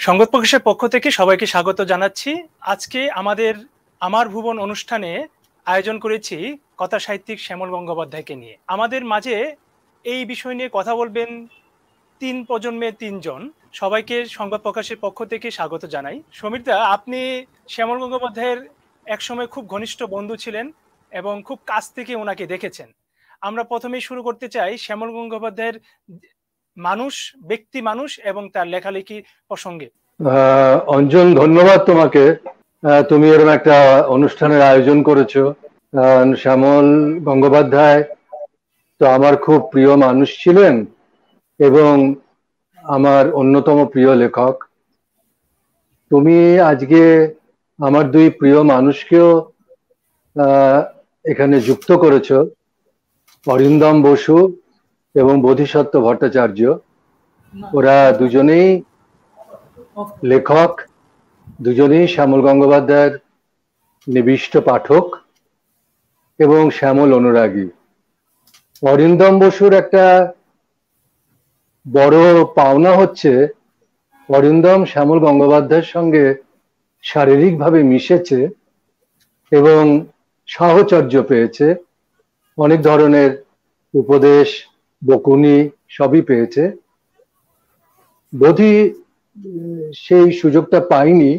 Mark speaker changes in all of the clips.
Speaker 1: সংবাদ প্রকাশের পক্ষ থেকে সবাইকে স্বাগত জানাচ্ছি। আজকে আমার ভুবন অনুষ্ঠানে আয়োজন করেছি কথা সাহিত্যিক শ্যামল গঙ্গোপাধ্যায়কে নিয়ে। আমাদের মাঝে এই বিষয় নিয়ে কথা বলবেন তিন প্রজন্মের তিনজন। সবাইকে সংবাদ প্রকাশের পক্ষ থেকে স্বাগত জানাই। সমীরদা, আপনি শ্যামল গঙ্গোপাধ্যায়ের একসময় খুব ঘনিষ্ঠ বন্ধু ছিলেন এবং খুব কাছ থেকে ওনাকে দেখেছেন। আমরা প্রথমেই শুরু করতে চাই শ্যামল গঙ্গোপাধ্যায়ের ব্যক্তি মানুষ এবং তার লেখালেখি প্রসঙ্গে।
Speaker 2: অঞ্জন, ধন্যবাদ তোমাকে। তুমি এরকম একটা অনুষ্ঠানের আয়োজন করেছো। শ্যামল গঙ্গোপাধ্যায় তো আমার খুব প্রিয় মানুষ ছিলেন এবং আমার অন্যতম প্রিয় লেখক। তুমি আজকে আমার দুই প্রিয় মানুষকেও এখানে যুক্ত করেছো, অরিন্দম বসু এবং বোধিসত্ত্ব ভট্টাচার্য। ওরা দুজনেই লেখক, দুজনেই শ্যামল গঙ্গোপাধ্যায়ের নিবিষ্ট পাঠক এবং শ্যামল অনুরাগী। অরিন্দম বসুর একটা বড় পাওনা হচ্ছে অরিন্দম শ্যামল গঙ্গোপাধ্যায়ের সঙ্গে শারীরিকভাবে মিশেছে এবং সাহচর্য পেয়েছে, অনেক ধরনের উপদেশ, বকুনি সবই পেয়েছে। বোধি সেই সুযোগটা পাইনি।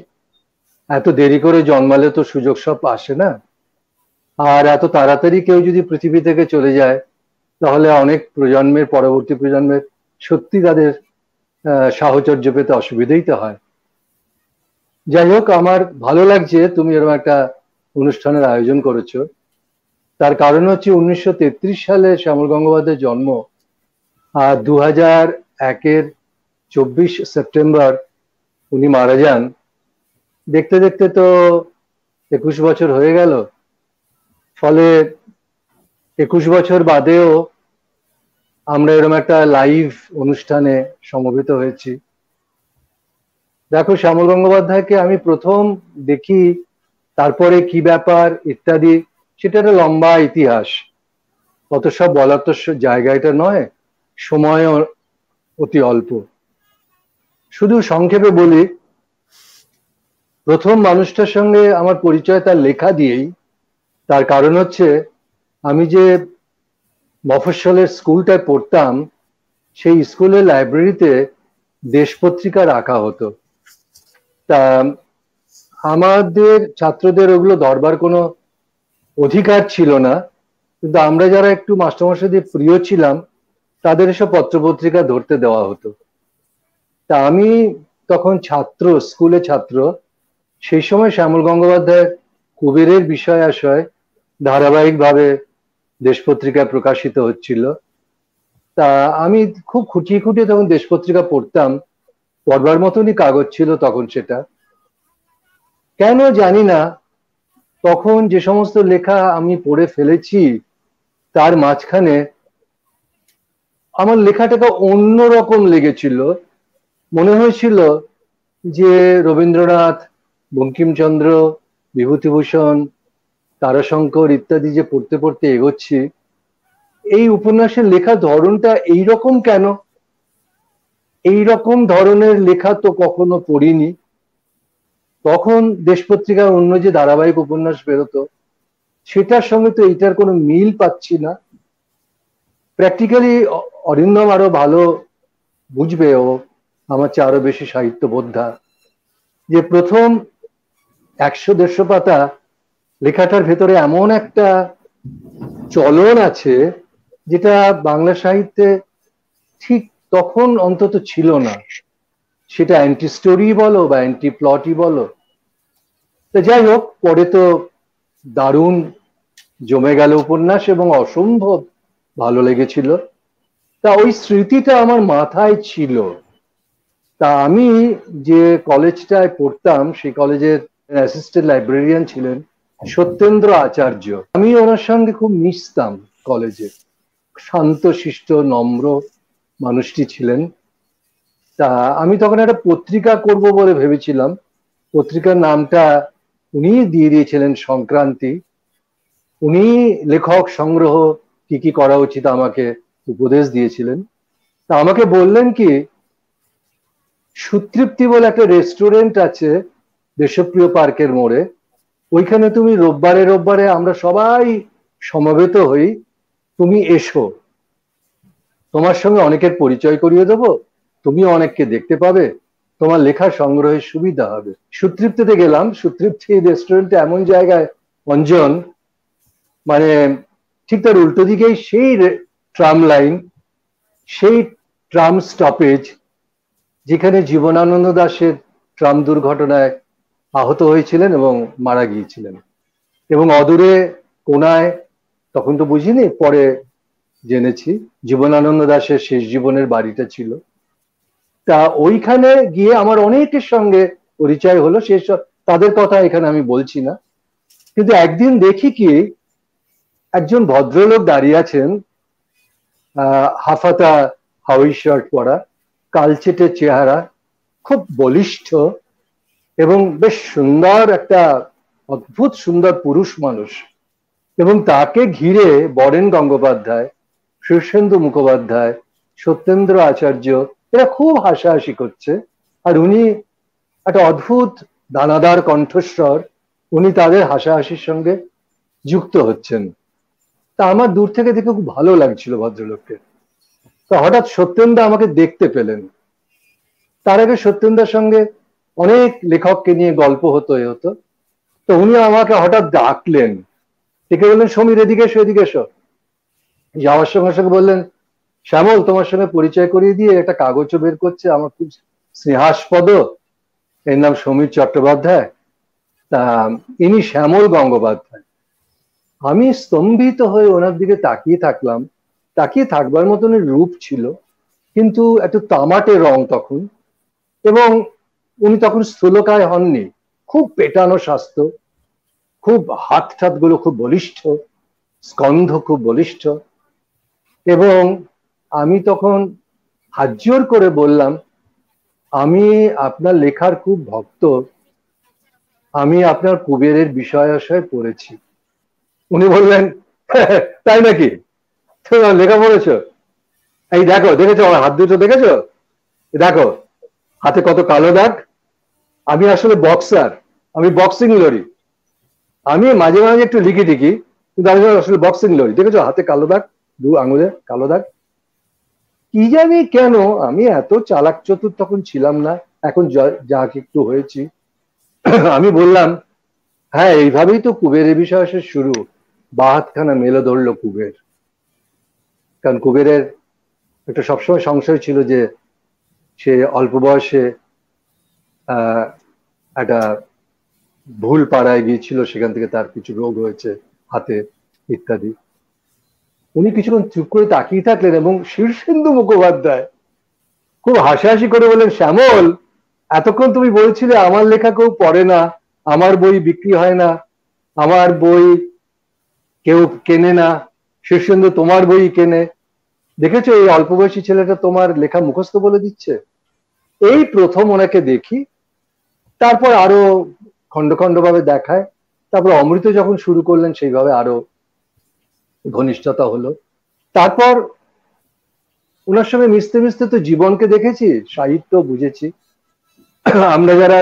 Speaker 2: এত দেরি করে জন্মালে তো সুযোগ সব আসে না, আর এত তাড়াতাড়ি কেউ যদি পৃথিবী থেকে চলে যায় তাহলে অনেক পরবর্তী প্রজন্মের সত্যি তাদের সাহচর্য পেতে অসুবিধেই তো হয়। যাই হোক, আমার ভালো লাগছে তুমি এরকম একটা অনুষ্ঠানের আয়োজন করেছো। তার কারণ হচ্ছে 1933 সালে শ্যামল গঙ্গোপাধ্যায়ের জন্ম, আর 2001-এর 24 সেপ্টেম্বর উনি মারা যান। দেখতে দেখতে তো 21 বছর হয়ে গেল। ফলে 21 বছর বাদেও আমরা এরকম একটা লাইভ অনুষ্ঠানে সমবেত হয়েছি। দেখো, শ্যামল গঙ্গোপাধ্যায়কে আমি প্রথম দেখি, তারপরে কি ব্যাপার ইত্যাদি, সেটা একটা লম্বা ইতিহাস। অত সব বলার তো জায়গাটা নয়, সময় অতি অল্প। শুধু সংক্ষেপে বলি, প্রথম মানুষটার সঙ্গে আমার পরিচয় তার লেখা দিয়েই। তার কারণ হচ্ছে, আমি যে মফস্বলের স্কুলটায় পড়তাম, সেই স্কুলের লাইব্রেরিতে দেশ পত্রিকা রাখা হতো। তা আমাদের ছাত্রদের ওগুলো ধরবার কোনো অধিকার ছিল না, কিন্তু আমরা যারা একটু মাস্টারমশাইদের প্রিয় ছিলাম তাদের এসব পত্রপত্রিকা ধরতে দেওয়া হতো। তা আমি তখন স্কুলে ছাত্র। সেই সময় শ্যামল গঙ্গোপাধ্যায়ের কুবেরের বিষয় আশয় ধারাবাহিকভাবে দেশ পত্রিকায় প্রকাশিত হচ্ছিল। তা আমি খুব খুঁটিয়ে খুঁটিয়ে তখন দেশ পত্রিকা পড়তাম। পড়বার মতনই কাগজ ছিল তখন সেটা। কেন জানি না, তখন যে সমস্ত লেখা আমি পড়ে ফেলেছি তার মাঝখানে আমার লেখাটাকে অন্যরকম লেগেছিল। মনে হয়েছিল যে রবীন্দ্রনাথ, বঙ্কিমচন্দ্র, বিভূতিভূষণ, তারাশঙ্কর ইত্যাদি যে পড়তে পড়তে এগোচ্ছি, এই উপন্যাসের লেখা ধরনটা এইরকম কেন? এইরকম ধরনের লেখা তো কখনো পড়িনি। তখন দেশ পত্রিকার অন্য যে ধারাবাহিক উপন্যাস বেরোতো সেটার সঙ্গে তো এইটার কোনো মিল পাচ্ছি না। প্র্যাকটিক্যালি অরিন্দম আরো ভালো বুঝবে, ও আমার চেয়ে আরো বেশি সাহিত্য বোদ্ধা, যে প্রথম 100-150 পাতা লেখাটার ভেতরে এমন একটা চলন আছে যেটা বাংলা সাহিত্যে ঠিক তখন অন্তত ছিল না। সেটা অ্যান্টি স্টোরি বলো বা অ্যান্টি প্লটই বলো। তো যাই হোক, পরে তো দারুণ জমে গেল উপন্যাস এবং অসম্ভব ভালো লেগেছিল। তা ওই স্মৃতিটা আমার মাথায় ছিল। তা আমি যে কলেজটায় পড়তাম সেই কলেজের অ্যাসিস্ট্যান্ট লাইব্রেরিয়ান ছিলেন সত্যেন্দ্র আচার্য। আমি ওনার সঙ্গে খুব মিশতাম কলেজে। শান্ত শিষ্ট নম্র মানুষটি ছিলেন। তা আমি তখন একটা পত্রিকা করব বলে ভেবেছিলাম। পত্রিকার নামটা উনি দিয়ে দিয়েছিলেন সংক্রান্তি। উনি লেখক সংগ্রহ কি কি করা উচিত আমাকে উপদেশ দিয়েছিলেন। তা আমাকে বললেন কি, সুতৃপ্তি বলে একটা রেস্টুরেন্ট আছে দেশপ্রিয় পার্কের মোড়ে, ওইখানে তুমি রোববারে রোববারে আমরা সবাই সমবেত হই, তুমি এসো, তোমার সঙ্গে অনেকের পরিচয় করিয়ে দেবো, তুমিও অনেককে দেখতে পাবে, তোমার লেখা সংগ্রহের সুবিধা হবে। সুতৃপ্তিতে গেলাম, সুতৃপ্তি রেস্টুরেন্টে এমন জায়গায় অঞ্জন, মানে ঠিক তার উল্টো দিকেই সেই ট্রাম লাইন, সেই ট্রাম স্টপেজ যেখানে জীবনানন্দ দাশের ট্রাম দুর্ঘটনায় আহত হয়েছিলেন এবং মারা গিয়েছিলেন। এবং অদূরে কোনায়, তখন তো বুঝিনি, পরে জেনেছি, জীবনানন্দ দাশের শেষ জীবনের বাড়িটা ছিল। তা ওইখানে গিয়ে আমার অনেকের সঙ্গে পরিচয় হলো, সেসব তাদের কথা এখানে আমি বলছি না। কিন্তু একদিন দেখি কি একজন ভদ্রলোক দাঁড়িয়ে আছেন, হাফাতা হাওয়াই শার্ট পরা, কালচেটে চেহারা, খুব বলিষ্ঠ এবং বেশ সুন্দর, একটা অদ্ভুত সুন্দর পুরুষ মানুষ। এবং তাকে ঘিরে বরেন গঙ্গোপাধ্যায়, শীর্ষেন্দু মুখোপাধ্যায়, সত্যেন্দ্র আচার্য, এরা খুব হাসাহাসি করছে। আর উনি একটা অদ্ভুত দানাদার কণ্ঠস্বর, উনি তাদের হাসাহাসির সঙ্গে যুক্ত হচ্ছেন। তা আমার দূর থেকে দেখে খুব ভালো লাগছিল ভদ্রলোককে। তা হঠাৎ সত্যেন্দা আমাকে দেখতে পেলেন। তার আগে সত্যেন্দার সঙ্গে অনেক লেখককে নিয়ে গল্প হতো, এ হতো। তো উনি আমাকে হঠাৎ ডাকলেন, ডেকে বললেন, সমীর এদিকে এসো, এদিকে এসো। যাওয়ার সঙ্গে সঙ্গে বললেন, শ্যামল তোমার সঙ্গে পরিচয় করিয়ে দিয়ে একটা কাগজও বের করছে, আমার খুব স্নেহাস্পদ, এর নাম সমীর চট্টোপাধ্যায়, তা ইনি শ্যামল গঙ্গোপাধ্যায়। আমি স্তম্ভিত হয়ে ওনার দিকে তাকিয়ে থাকলাম। তাকিয়ে থাকবার মতনের রূপ ছিল, কিন্তু একটু তামাটে রং তখন, এবং উনি তখন স্থূলকায় হননি, খুব পেটানো স্বাস্থ্য, খুব হাত ঠাত গুলো খুব বলিষ্ঠ, স্কন্ধ খুব বলিষ্ঠ। এবং আমি তখন হাত জোর করে বললাম, আমি আপনার লেখার খুব ভক্ত, আমি আপনার কুবেরের বিষয় আশয় পড়েছি। উনি বললেন, তাই নাকি, তুমি আমার লেখা পড়েছো? এই দেখো, দেখেছো আমার হাত দুটো, দেখেছো, দেখো হাতে কত কালো দাগ, আমি আসলে বক্সার, আমি বক্সিং লড়ি, আমি মাঝে মাঝে একটু লিখি টিকি, কিন্তু আমি আসলে বক্সিং লড়ি, দেখেছো হাতে কালো দাগ, দু আঙুলে কালো দাগ। কি জানি কেন আমি এত চালাক চতুর তখন ছিলাম না, এখন যা একটু হয়েছি। আমি বললাম, হ্যাঁ এইভাবেই তো কুবেরের বিষয় শুরু, বাহাতখানা মেলে ধরলো কুবের। কারণ কুবেরের একটা সবসময় সংশয় ছিল যে সে অল্প বয়সে একটা ভুল পাড়ায় গিয়েছিল, সেখান থেকে তার কিছু রোগ হয়েছে হাতে ইত্যাদি। উনি কিছুক্ষণ চুপ করে তাকিয়ে থাকলেন এবং শীর্ষেন্দু মুখোপাধ্যায় খুব হাসাহাসি করে বললেন, শ্যামল এতক্ষণ তুমি বলছিলে আমার লেখা কেউ পড়ে না, আমার বই বিক্রি হয় না, আমার বই কেউ কেনে না, শীর্ষেন্দু তোমার বই কেনে, দেখেছো এই অল্প বয়সী ছেলেটা তোমার লেখা মুখস্থ বলে দিচ্ছে। এই প্রথম ওনাকে দেখি, তারপর আরো খন্ড খন্ড ভাবে দেখায়, তারপর অমৃত যখন শুরু করলেন সেইভাবে আরো ঘনিষ্ঠতা হলো। তারপর ওনার সঙ্গে মিশতে মিশতে তো জীবনকে দেখেছি, সাহিত্য বুঝেছি। আমরা যারা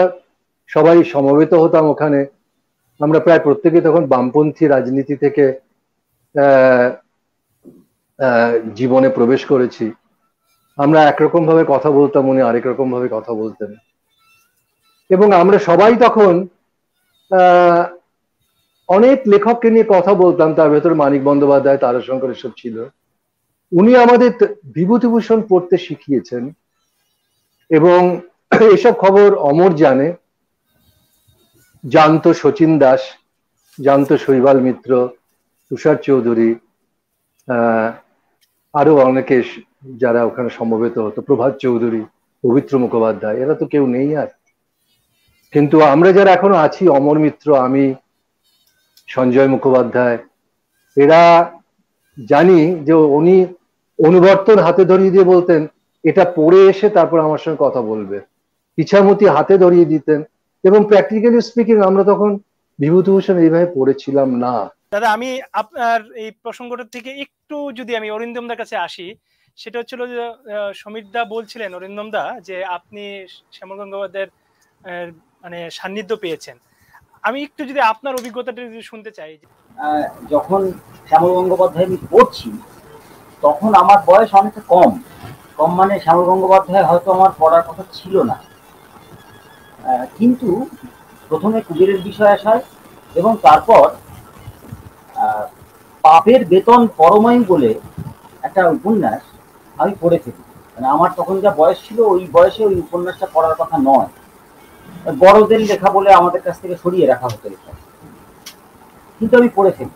Speaker 2: সবাই সমবেত হতাম ওখানে, আমরা প্রায় প্রত্যেকে তখন বামপন্থী রাজনীতি থেকে জীবনে প্রবেশ করেছি। আমরা একরকম ভাবে কথা বলতাম, উনি আরেক রকম ভাবে কথা বলতেন, এবং আমরা সবাই তখন অনেক লেখককে নিয়ে কথা বলতাম, তার ভেতরে মানিক বন্দ্যোপাধ্যায়, তারাশঙ্কর এসব ছিল। উনি আমাদের বিভূতিভূষণ পড়তে শিখিয়েছেন, এবং এসব খবর অমর জানে, জানতো শচীন দাস, জানতো শৈবাল মিত্র, তুষার চৌধুরী, আরো অনেকে যারা ওখানে সমবেত হতো, প্রভাত চৌধুরী, পবিত্র মুখোপাধ্যায়, এরা তো কেউ নেই আর। কিন্তু আমরা যারা এখনো আছি, অমর মিত্র, আমি, সঞ্জয় মুখোপাধ্যায়, এরা জানি যে উনি অনুবর্তন হাতে ধরিয়ে দিয়ে বলতেন, এটা পড়ে এসে তারপর আমার সঙ্গে কথা বলবে, ইচ্ছামতি হাতে ধরিয়ে দিতেন। এবং প্র্যাকটিক্যালি স্পিকিং আমরা তখন বিভূতিভূষণ এইভাবে পড়েছিলাম না।
Speaker 1: দাদা, আমি আপনার এই প্রসঙ্গটা থেকে একটু যদি আমি অরিন্দমদার কাছে আসি, সেটা হচ্ছিল যে সমীর দা বলছিলেন, অরিন্দম দা, যে আপনি শ্যামল গঙ্গোপাধ্যায়ের মানে সান্নিধ্য পেয়েছেন। আমি একটু যদি আপনার অভিজ্ঞতাটা যদি শুনতে চাই।
Speaker 3: যখন শ্যামল গঙ্গোপাধ্যায় আমি পড়ছি তখন আমার বয়স অনেকটা কম। কম মানে শ্যামল গঙ্গোপাধ্যায় হয়তো আমার পড়ার কথা ছিল না, কিন্তু প্রথমে কুবেরের বিষয় আসায় এবং তারপর পাপের বেতন পরমায়ু বলে একটা উপন্যাস আমি পড়ে ফেলি। মানে আমার তখন যা বয়স ছিল ওই বয়সে ওই উপন্যাসটা পড়ার কথা নয়, বড়দের লেখা বলে আমাদের কাছ থেকে সরিয়ে রাখা হতো লেখা, কিন্তু আমি পড়ে ফেলি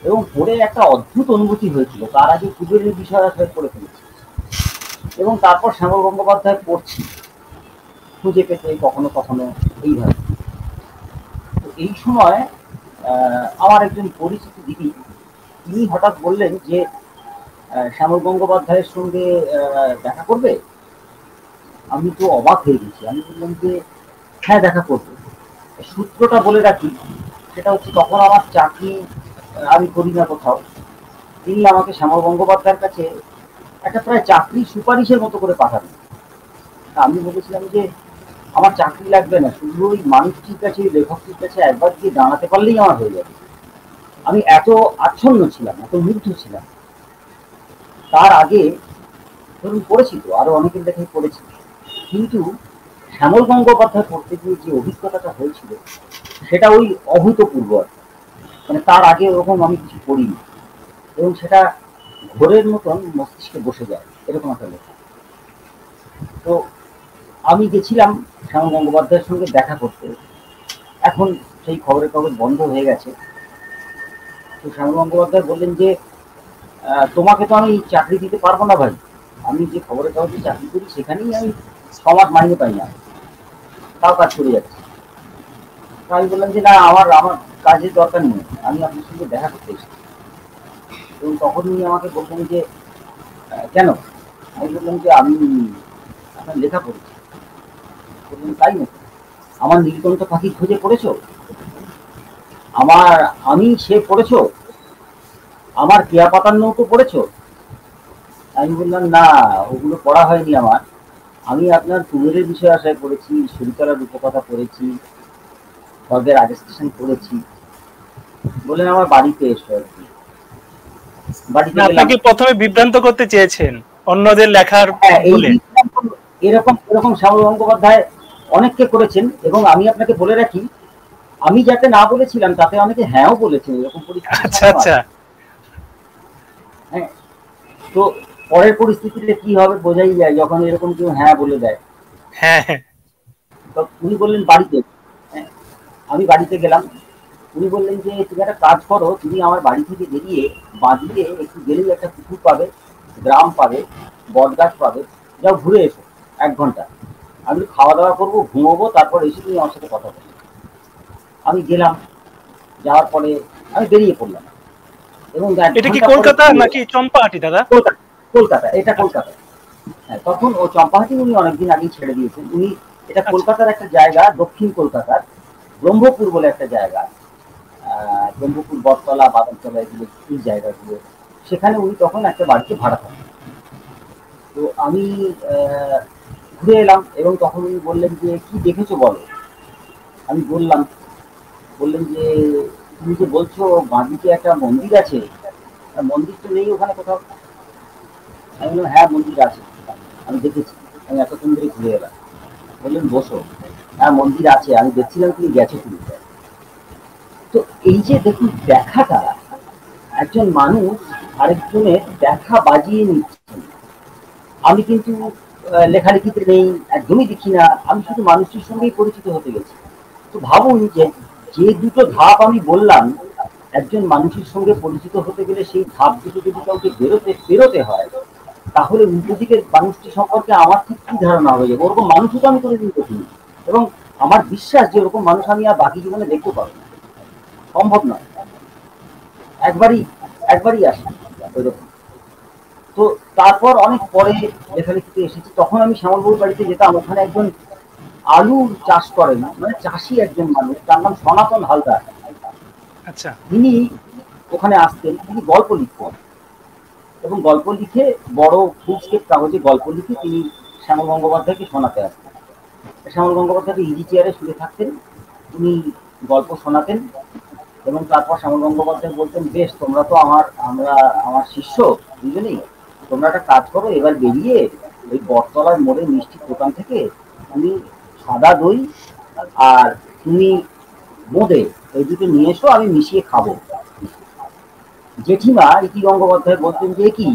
Speaker 3: এবং পড়ে একটা অদ্ভুত অনুভূতি হয়েছিল। তার আগে কুবেরের বিষয় আসলে পড়ে ফেলেছি এবং তারপর শ্যামল গঙ্গোপাধ্যায় পড়ছি খুঁজে পেতে কখনো কখনো এইভাবে। তো এই সময় আমার একজন পরিচিত দিদি, তিনি হঠাৎ বললেন যে শ্যামল গঙ্গোপাধ্যায়ের সঙ্গে দেখা করবে। আমি তো অবাক হয়ে গেছি। আমি বললাম যে হ্যাঁ, দেখা করবো। সূত্রটা বলে রাখি, সেটা হচ্ছে তখন আমার চাকরি আমি করি না কোথাও। তিনি আমাকে শ্যামল গঙ্গোপাধ্যায়ের কাছে একটা প্রায় চাকরি সুপারিশের মতো করে পাঠাবেন। আমি বলেছিলাম যে আমার চাকরি লাগবে না, শুধু ওই মানুষটির কাছে, লেখকটির কাছে একবার গিয়ে দাঁড়াতে পারলেই আমার হয়ে যাবে। আমি এত আচ্ছন্ন ছিলাম, এত মুগ্ধ ছিলাম। তার আগে ধরুন পড়েছি, তো আরো অনেকের লেখাই পড়েছি, কিন্তু শ্যামল গঙ্গোপাধ্যায় পড়তে গিয়ে যে অভিজ্ঞতাটা হয়েছিল সেটা ওই অভূতপূর্ব। মানে তার আগে ওরকম আমি কিছু পড়িনি এবং সেটা ঘোরের মতন মস্তিষ্কে বসে যায়, এরকম একটা লেখা। তো আমি গেছিলাম শ্যামল গঙ্গোপাধ্যায়ের সঙ্গে দেখা করতে। এখন সেই খবরের কাগজ বন্ধ হয়ে গেছে। তো শ্যামল গঙ্গোপাধ্যায় বললেন যে তোমাকে তো আমি চাকরি দিতে পারবো না ভাই, আমি যে খবরের কাগজে চাকরি করি সেখানেই আমি 6 মাস মাইনে পাই না, তাও কাজ করে যাচ্ছি। আমি বললাম যে না, আমার আমার কাজের দরকার নেই, আমি আপনার সঙ্গে দেখা করতে এসেছি। এবং তখন উনি আমাকে বললেন যে কেন? আমি বললাম যে আমি আপনার লেখা পড়েছি। বললেন তাই নাকি? আমার নীলকণ্ঠ পাখির খোঁজে পড়েছো? আমার আমি সে পড়েছো? আমার কেয়া পাতার নৌকো পড়েছো? আমি বললাম না, ওগুলো পড়া হয়নি আমার। আমি আপনার কুবেরের বিষয় আশায় পড়েছি, সরিতলার রূপকথা পড়েছি, স্বর্গের আগে স্টেশন পড়েছি। বললেন আমার বাড়িতে এসো আর কি। বাড়িতে গেলাম।
Speaker 1: আপনাকে প্রথমে বিভ্রান্ত করতে চেয়েছেন অন্যদের লেখার বলে।
Speaker 3: এরকম এরকম শ্যামল গঙ্গোপাধ্যায় অনেককে করেছেন এবং আমি আপনাকে বলে রাখি, আমি যাতে না বলেছিলাম তাতে অনেকে হ্যাঁও বলেছেন, এরকম পরিস্থিতি।
Speaker 1: আচ্ছা আচ্ছা।
Speaker 3: হ্যাঁ, তো পরের পরিস্থিতিতে কি হবে বোঝাই যায় যখন এরকম কেউ হ্যাঁ বলে দেয়।
Speaker 1: হ্যাঁ হ্যাঁ।
Speaker 3: তো উনি বললেন বাড়িতে। আমি বাড়িতে গেলাম। উনি বললেন যে তুমি একটা কাজ করো, তুমি আমার বাড়ি থেকে বেরিয়ে বাঁদিকে একটু গেলেই একটা পুকুর পাবে, গ্রাম পাবে, বটগাছ পাবে, যাও ঘুরে এসো 1 ঘন্টা। আমি খাওয়া দাওয়া করবো, ঘুমোবো, তারপর এসে তুমি আমার সাথে কথা বলবে। আমি গেলাম, যাওয়ার পরে আমি বেরিয়ে পড়লাম এবং
Speaker 1: এটা কি কলকাতা নাকি চম্পাহাটি দাদা?
Speaker 3: কলকাতা, এটা কলকাতা। হ্যাঁ, তখন ও চম্পাহাটি উনি অনেকদিন আগেই ছেড়ে দিয়েছেন। উনি এটা কলকাতার একটা জায়গা, দক্ষিণ কলকাতার ব্রহ্মপুর বলে একটা জায়গা, ব্রহ্মপুর, বটতলা, বাদলতলা, এগুলো এই জায়গাগুলো, সেখানে উনি তখন একটা বাড়িতে ভাড়া থাকেন। তো আমি ঘুরে এলাম এবং তখন উনি বললেন যে কি দেখেছো বলো। আমি বললাম। বললেন যে তুমি যে বলছো বাঁদিকে একটা মন্দির আছে, মন্দির তো নেই ওখানে কোথাও। আমি বললাম হ্যাঁ, মন্দির আছে, আমি দেখেছি, আমি এতক্ষণ ধরে ঘুরে এলাম। বললেন বসো। হ্যাঁ, মন্দির আছে, আমি দেখছিলাম তুমি গেছো তুমি। তো এই যে দেখুন দেখাটা, একজন মানুষ আরেকজনের দেখা বাজিয়ে নিচ্ছেন। আমি কিন্তু লেখালেখিতে নেই, একদমই দেখি না, আমি শুধু মানুষটির সঙ্গেই পরিচিত হতে গেছি। তো ভাবুন যে যে দুটো ধাপ আমি বললাম, একজন মানুষের সঙ্গে পরিচিত হতে গেলে সেই ধাপ দুটো যদি কাউকে বেরোতে হয়, তাহলে উল্টো দিকের মানুষটি সম্পর্কে আমার ঠিক কি ধারণা হয়ে যাবে। ওরকম মানুষও তো আমি কোনোদিন দেখিনি এবং আমার বিশ্বাস যে ওরকম মানুষ আমি আর বাকি জীবনে দেখতে পাবো না, সম্ভব নয়। একবারই আসে ওইরকম। তো তারপর অনেক পরে লেখালেখিতে এসেছি, তখন আমি শ্যামলবাবুর বাড়িতে যেতাম। ওখানে একজন আলু চাষ করেন, মানে চাষি একজন মানুষ, তার নাম সনাতন হালদার।
Speaker 1: আচ্ছা।
Speaker 3: তিনি ওখানে আসতেন, তিনি গল্প লিখতেন এবং গল্প লিখে বড় ফুলস্কেপ কাগজে গল্প লিখে তিনি শ্যামল গঙ্গোপাধ্যায়কে শোনাতে আসতেন। শ্যামল গঙ্গোপাধ্যায় ইজি চেয়ারে শুয়ে থাকতেন, তিনি গল্প শোনাতেন এবং তারপর শ্যামল গঙ্গোপাধ্যায় বলতেন, বেশ তোমরা তো আমার শিষ্য দুজনেই, তোমরা একটা কাজ করো, এবার বেরিয়ে ওই বটতলার মোড়ে মিষ্টির দোকান থেকে তুমি সাদা দই আর তুমি বোঁদে এই দুটো নিয়ে এসো, আমি মিশিয়ে খাবো। জেঠিমা ইতি গঙ্গোপাধ্যায় বলতেন যে কি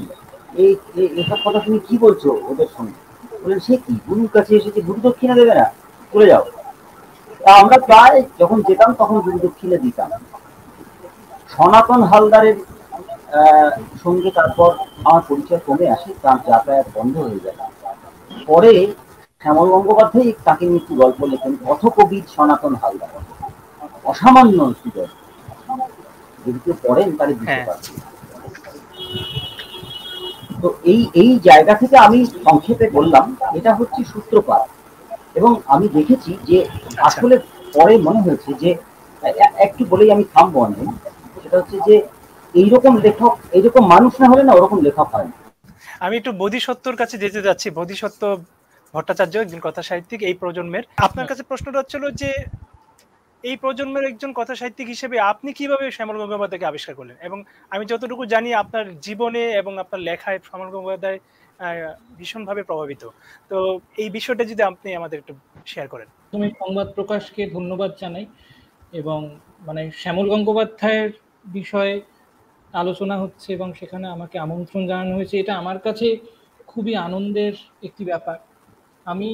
Speaker 3: এসব কথা তুমি কি বলছো ওদের সঙ্গে? বললেন, সে কি, গুরুর কাছে এসেছে, গুরু দক্ষিণা দেবে না, চলে যাও। তা আমরা প্রায় যখন যেতাম তখন গুরু দক্ষিণা দিতাম। সনাতন হালদারের সঙ্গে তারপর আমার পরিচয় কমে আসে, তার যাতায়াত বন্ধ হয়ে যায়। পরে শ্যামল গঙ্গোপাধ্যায় তাকে নিয়ে একটি গল্প লেখেন, পথকবির সনাতন হালদার, অসামান্য একটি গল্প, যদি কেউ পড়েন তাহলে বুঝতে পারবেন। তো এই জায়গা থেকে আমি সংক্ষেপে বললাম, এটা হচ্ছে সূত্রপাত। এবং আমি দেখেছি যে আসলে পরে মনে হয়েছে যে একটু বলেই আমি থামবো অনেক, সেটা হচ্ছে যে এইরকম লেখক, এইরকম মানুষ না হলে না ওরকম লেখক হয় না।
Speaker 1: আমি একটু বোধিসত্ত্বর কাছে যেতে যাচ্ছি। বোধিসত্ত্ব ভট্টাচার্য একজন কথা সাহিত্যিক এই প্রজন্মের। আপনার কাছে প্রশ্নটা হচ্ছিল যে এই প্রজন্মের একজন কথা সাহিত্যিক হিসেবে আপনি কিভাবে শ্যামল গঙ্গোপাধ্যায়কে আবিষ্কার করলেন? এবং আমি যতটুকু জানি আপনার জীবনে এবং আপনার লেখায় শ্যামল গঙ্গোপাধ্যায় ভীষণভাবে প্রভাবিত। তো এই বিষয়টা যদি আপনি আমাদের একটু শেয়ার করেন।
Speaker 4: তুমি সংবাদ প্রকাশকে ধন্যবাদ জানাই, এবং মানে শ্যামল গঙ্গোপাধ্যায়ের বিষয়ে আলোচনা হচ্ছে এবং সেখানে আমাকে আমন্ত্রণ জানানো হয়েছে, এটা আমার কাছে খুবই আনন্দের একটি ব্যাপার। আমি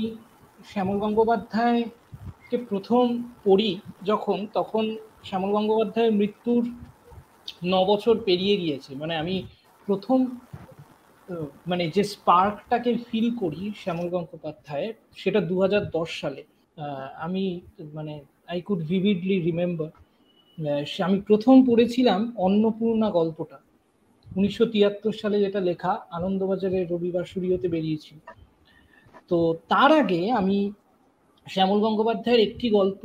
Speaker 4: শ্যামল গঙ্গোপাধ্যায়কে প্রথম পড়ি তখন শ্যামল গঙ্গোপাধ্যায়ের মৃত্যুর 9 বছর পেরিয়ে গিয়েছে। মানে আমি প্রথম মানে যে স্পার্কটাকে ফিল করি শ্যামল গঙ্গোপাধ্যায়ের, সেটা 2010 সালে। আমি মানে আই কুড ভিভিডলি রিমেম্বার, আমি প্রথম পড়েছিলাম অন্নপূর্ণা গল্পটা 1973 সালে, যেটা লেখা আনন্দবাজারের রবিবার শুরিওতে বেরিয়েছিল। তো তার আগে আমি শ্যামল গঙ্গোপাধ্যায়ের একটি গল্প,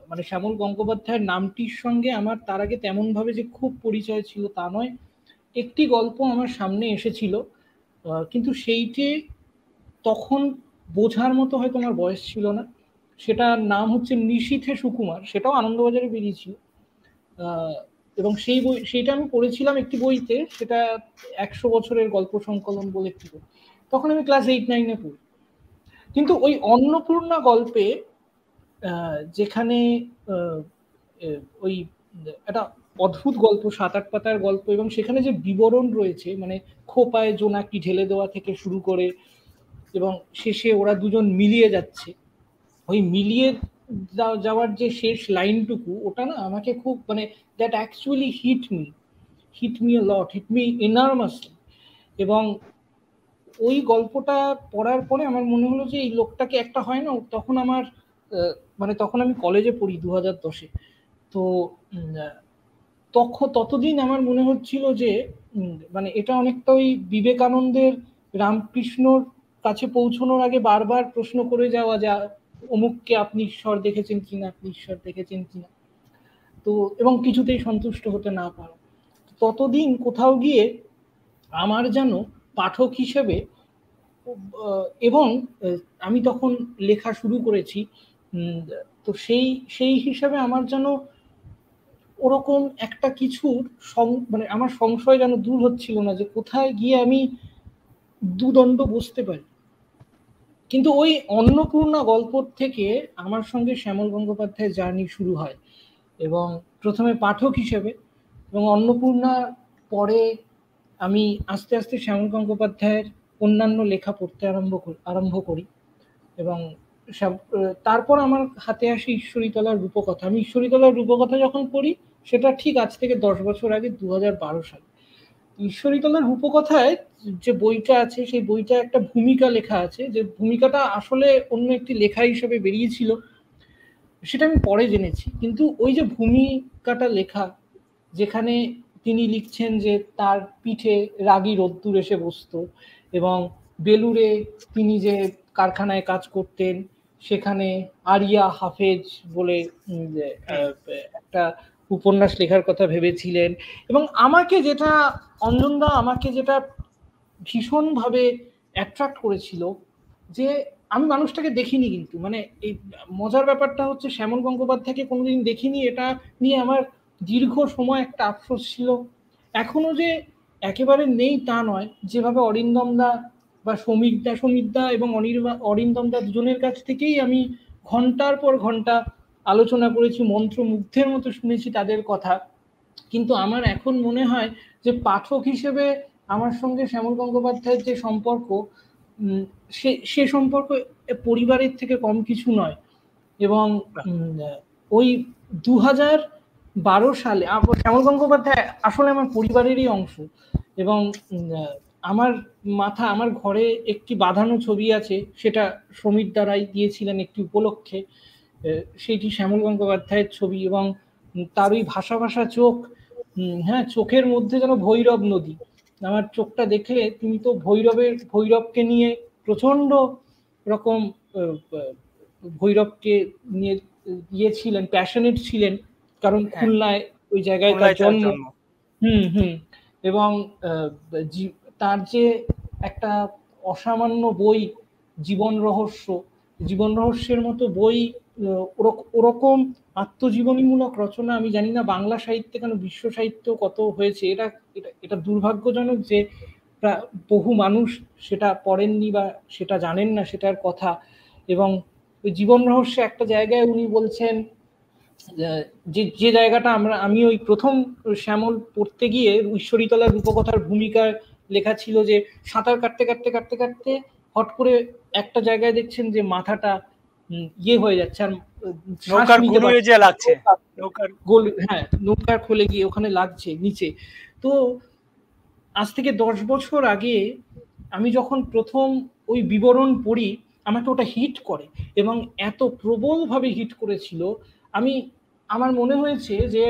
Speaker 4: মানে শ্যামল গঙ্গোপাধ্যায়ের নামটির সঙ্গে আমার তার আগে তেমন ভাবে যে খুব পরিচয় ছিল তা নয়। একটি গল্প আমার সামনে এসেছিল, কিন্তু সেইটি তখন বোঝার মতো হয়তো আমার বয়স ছিল না। সেটার নাম হচ্ছে নিশীথে সুকুমার, সেটাও আনন্দবাজারে বেরিয়েছিল। এবং সেইটা আমি পড়েছিলাম একটি বইতে, সেটা 100 বছরের গল্প সংকলন বলে একটি বই। তখন আমি ক্লাস 8-9-এ পড়ি। কিন্তু ওই অন্নপূর্ণা গল্পে যেখানে ওই একটা অদ্ভুত গল্প, 7-8 পাতার গল্প, এবং সেখানে যে বিবরণ রয়েছে, মানে খোপায় জোনাকি ঢেলে দেওয়া থেকে শুরু করে এবং শেষে ওরা দুজন মিলিয়ে যাচ্ছে, ওই মিলিয়ে যাওয়ার যে শেষ লাইনটুকু, ওটা না আমাকে খুব, মানে that actually hit me a lot, hit me enormously. এবং ওই গল্পটা পড়ার পরে আমার মনে হলো যে এই লোকটাকে একটা হয় না, তখন আমার মানে তখন আমি কলেজে পড়ি 2010-এ। তো ততদিন আমার মনে হচ্ছিল যে মানে এটা অনেকটা ওই বিবেকানন্দের রামকৃষ্ণর কাছে পৌঁছানোর আগে বারবার প্রশ্ন করে যাওয়া, যা অমুককে আপনি ঈশ্বর দেখেছেন কিনা, আপনি ঈশ্বর দেখেছেন কিনা, তো এবং কিছুতেই সন্তুষ্ট হতে না পারা। ততদিন কোথাও গিয়ে আমার যেন পাঠক হিসেবে, এবং আমি তখন লেখা শুরু করেছি, তো সেই হিসাবে আমার যেন ওরকম একটা কিছুর মানে আমার সংশয় যেন দূর হচ্ছিল না যে কোথায় গিয়ে আমি দুদণ্ড বসতে পারি। কিন্তু ওই অন্নপূর্ণা গল্প থেকে আমার সঙ্গে শ্যামল গঙ্গোপাধ্যায়ের জার্নি শুরু হয়, এবং প্রথমে পাঠক হিসেবে, এবং অন্নপূর্ণা পরে আমি আস্তে আস্তে শ্যামল গঙ্গোপাধ্যায়ের অন্যান্য লেখা পড়তে আরম্ভ করি। এবং তারপর আমার হাতে আসে ঈশ্বরীতলার রূপকথা। আমি ঈশ্বরীতলার রূপকথা যখন পড়ি, সেটা ঠিক আজ থেকে 10 বছর আগে, 2012 সালে। ঈশ্বরীতলার রূপকথায় যে বইটা আছে, সেই বইটা একটা ভূমিকা লেখা আছে, যে ভূমিকাটা আসলে অন্য একটি লেখা হিসেবে বেরিয়েছিল, সেটা আমি পরে জেনেছি। কিন্তু ওই যে ভূমিকাটা লেখা, যেখানে তিনি লিখছেন যে তার পিঠে রাগী রোদ্দুর এসে বসতো, এবং বেলুড়ে তিনি যে কারখানায় কাজ করতেন, সেখানে আরিয়া হাফেজ বলে একটা উপন্যাস লেখার কথা ভেবেছিলেন। এবং আমাকে যেটা অঞ্জনদা আমাকে যেটা ভীষণভাবে অ্যাট্রাক্ট করেছিল, যে আমি মানুষটাকে দেখিনি, কিন্তু মানে এই মজার ব্যাপারটা হচ্ছে শ্যামল গঙ্গোপাধ্যায়কে কোনোদিন দেখিনি, এটা নিয়ে আমার দীর্ঘ সময় একটা আফসোস ছিল। এখনো যে একেবারে নেই তা নয়, যেভাবে অরিন্দম দা বা সমীর দা এবং অরিন্দম দা দুজনের কাছ থেকেই আমি ঘন্টার পর ঘন্টা আলোচনা করেছি, মন্ত্রমুগ্ধের মতো শুনেছি তাদের কথা। কিন্তু আমার এখন মনে হয় যে পাঠক হিসেবে আমার সঙ্গে শ্যামল গঙ্গোপাধ্যায়ের যে সম্পর্ক, সে সম্পর্ক পরিবারের থেকে কম কিছু নয়। এবং ওই 2012 সালে শ্যামল গঙ্গোপাধ্যায় আসলে আমার পরিবারেরই অংশ। এবং আমার ঘরে একটি বাঁধানো ছবি আছে, সেটা সমীর দ্বারাই দিয়েছিলেন একটি উপলক্ষে। সেইটি শ্যামল গঙ্গোপাধ্যায়ের ছবি, এবং তার ওই ভাষা ভাষা চোখ, হ্যাঁ, চোখের মধ্যে যেন ভৈরব নদী। আমার চোখটা দেখলে তিনি তো ভৈরবকে নিয়ে প্রচন্ড রকম ভৈরবকে নিয়ে ছিলেন, প্যাশনেট ছিলেন, কারণ খুলনায় ওই জায়গায় তার জন্ম। এবং তার যে একটা অসামান্য বই জীবন রহস্যের মতো বই, ওরকম আত্মজীবনীমূলক রচনা আমি জানি না বাংলা সাহিত্যে কেন, বিশ্ব সাহিত্য কত হয়েছে। এটা দুর্ভাগ্যজনক যে বহু মানুষ সেটা পড়েননি বা সেটা জানেন না সেটার কথা। এবং ওই জীবন রহস্যে একটা জায়গায় উনি বলছেন যে জায়গাটা আমি ওই প্রথম শ্যামল পড়তে গিয়ে ঈশ্বরীতলার রূপকথার ভূমিকায় লেখা ছিল যে সাঁতার কাটতে কাটতে কাটতে কাটতে হট করে একটা জায়গায় দেখছেন যে মাথাটা হয়ে যাচ্ছে, আর নৌকার খোলে গিয়ে ওখানে লাগছে নিচে। তো আজ থেকে 10 বছর আগে আমি যখন প্রথম ওই বিবরণ পড়ি, আমাকে ওটা হিট করে, এবং এত প্রবলভাবে হিট করেছিল। আমার মনে হয়েছে যে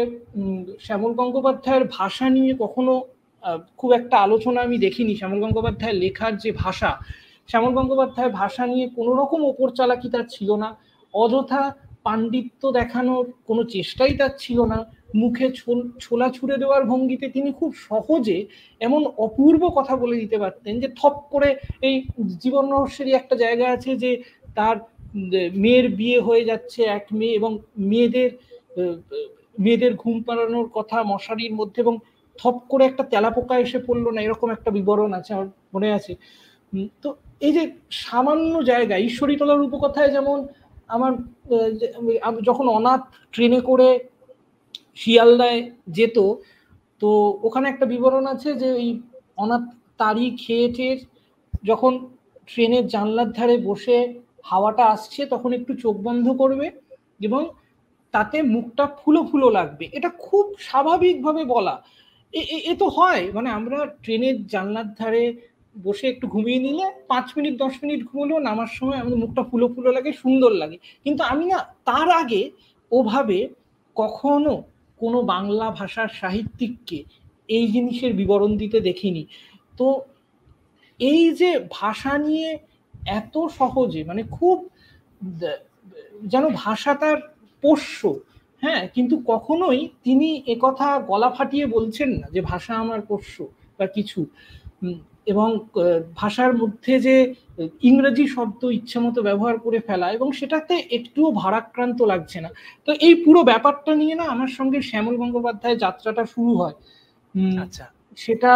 Speaker 4: শ্যামল গঙ্গোপাধ্যায়ের ভাষা নিয়ে কখনো খুব একটা আলোচনা আমি দেখিনি। শ্যামল গঙ্গোপাধ্যায়ের লেখার যে ভাষা, শ্যামল গঙ্গোপাধ্যায়ের ভাষা নিয়ে কোনো রকম ওপর চালাকি তার ছিল না, অযথা পাণ্ডিত্য দেখানোর কোনো চেষ্টাই তার ছিল না, মুখে ছোলা ছুড়ে দেওয়ার ভঙ্গিতে তিনি খুব সহজে এমন অপূর্ব কথা বলে দিতে পারতেন যে থপ করে এই জীবন রহস্যেরই একটা জায়গা আছে যে তার মেয়ের বিয়ে হয়ে যাচ্ছে এক মেয়ে, এবং মেয়েদের ঘুম পাড়ানোর কথা মশারির মধ্যে, এবং থপ করে একটা তেলাপোকা এসে পড়লো না, এরকম একটা বিবরণ আছে, আমার মনে আছে। তো এই যে সামান্য জায়গা, ঈশ্বরীতলার রূপকথায় যেমন আমার যখন অনাথ ট্রেনে করে শিয়ালদায় যেত, তো ওখানে একটা বিবরণ আছে যে ওই অনাথ তারি খেয়ে যখন ট্রেনের জানলার ধারে বসে হাওয়াটা আসছে তখন একটু চোখ বন্ধ করবে এবং তাতে মুখটা ফুলো ফুলো লাগবে। এটা খুব স্বাভাবিকভাবে বলা, এ তো হয়, মানে আমরা ট্রেনের জানলার ধারে বসে একটু ঘুমিয়ে নিলে 5 মিনিট 10 মিনিট ঘুমলেও নামার সময় আমাদের মুখটা ফুলো ফুলো লাগে, সুন্দর লাগে। কিন্তু আমি না তার আগে ওভাবে কখনো কোনো বাংলা ভাষার সাহিত্যিককে এই জিনিসের বিবরণ দিতে দেখিনি। তো এই যে ভাষা নিয়ে এত সহজে, মানে খুব যেন ভাষা তার পোষ্য, হ্যাঁ, কিন্তু কখনোই তিনি একথা গলা ফাটিয়ে বলছেন না যে ভাষা আমার পোষ্য বা কিছু। এবং ভাষার মধ্যে যে ইংরেজি শব্দ ইচ্ছে মতো ব্যবহার করে ফেলা, এবং সেটাতে একটুও ভারাক্রান্ত লাগছে না। তো এই পুরো ব্যাপারটা নিয়ে না আমার সঙ্গে শ্যামল গঙ্গোপাধ্যায়ের যাত্রাটা শুরু হয়।
Speaker 1: আচ্ছা,
Speaker 4: সেটা,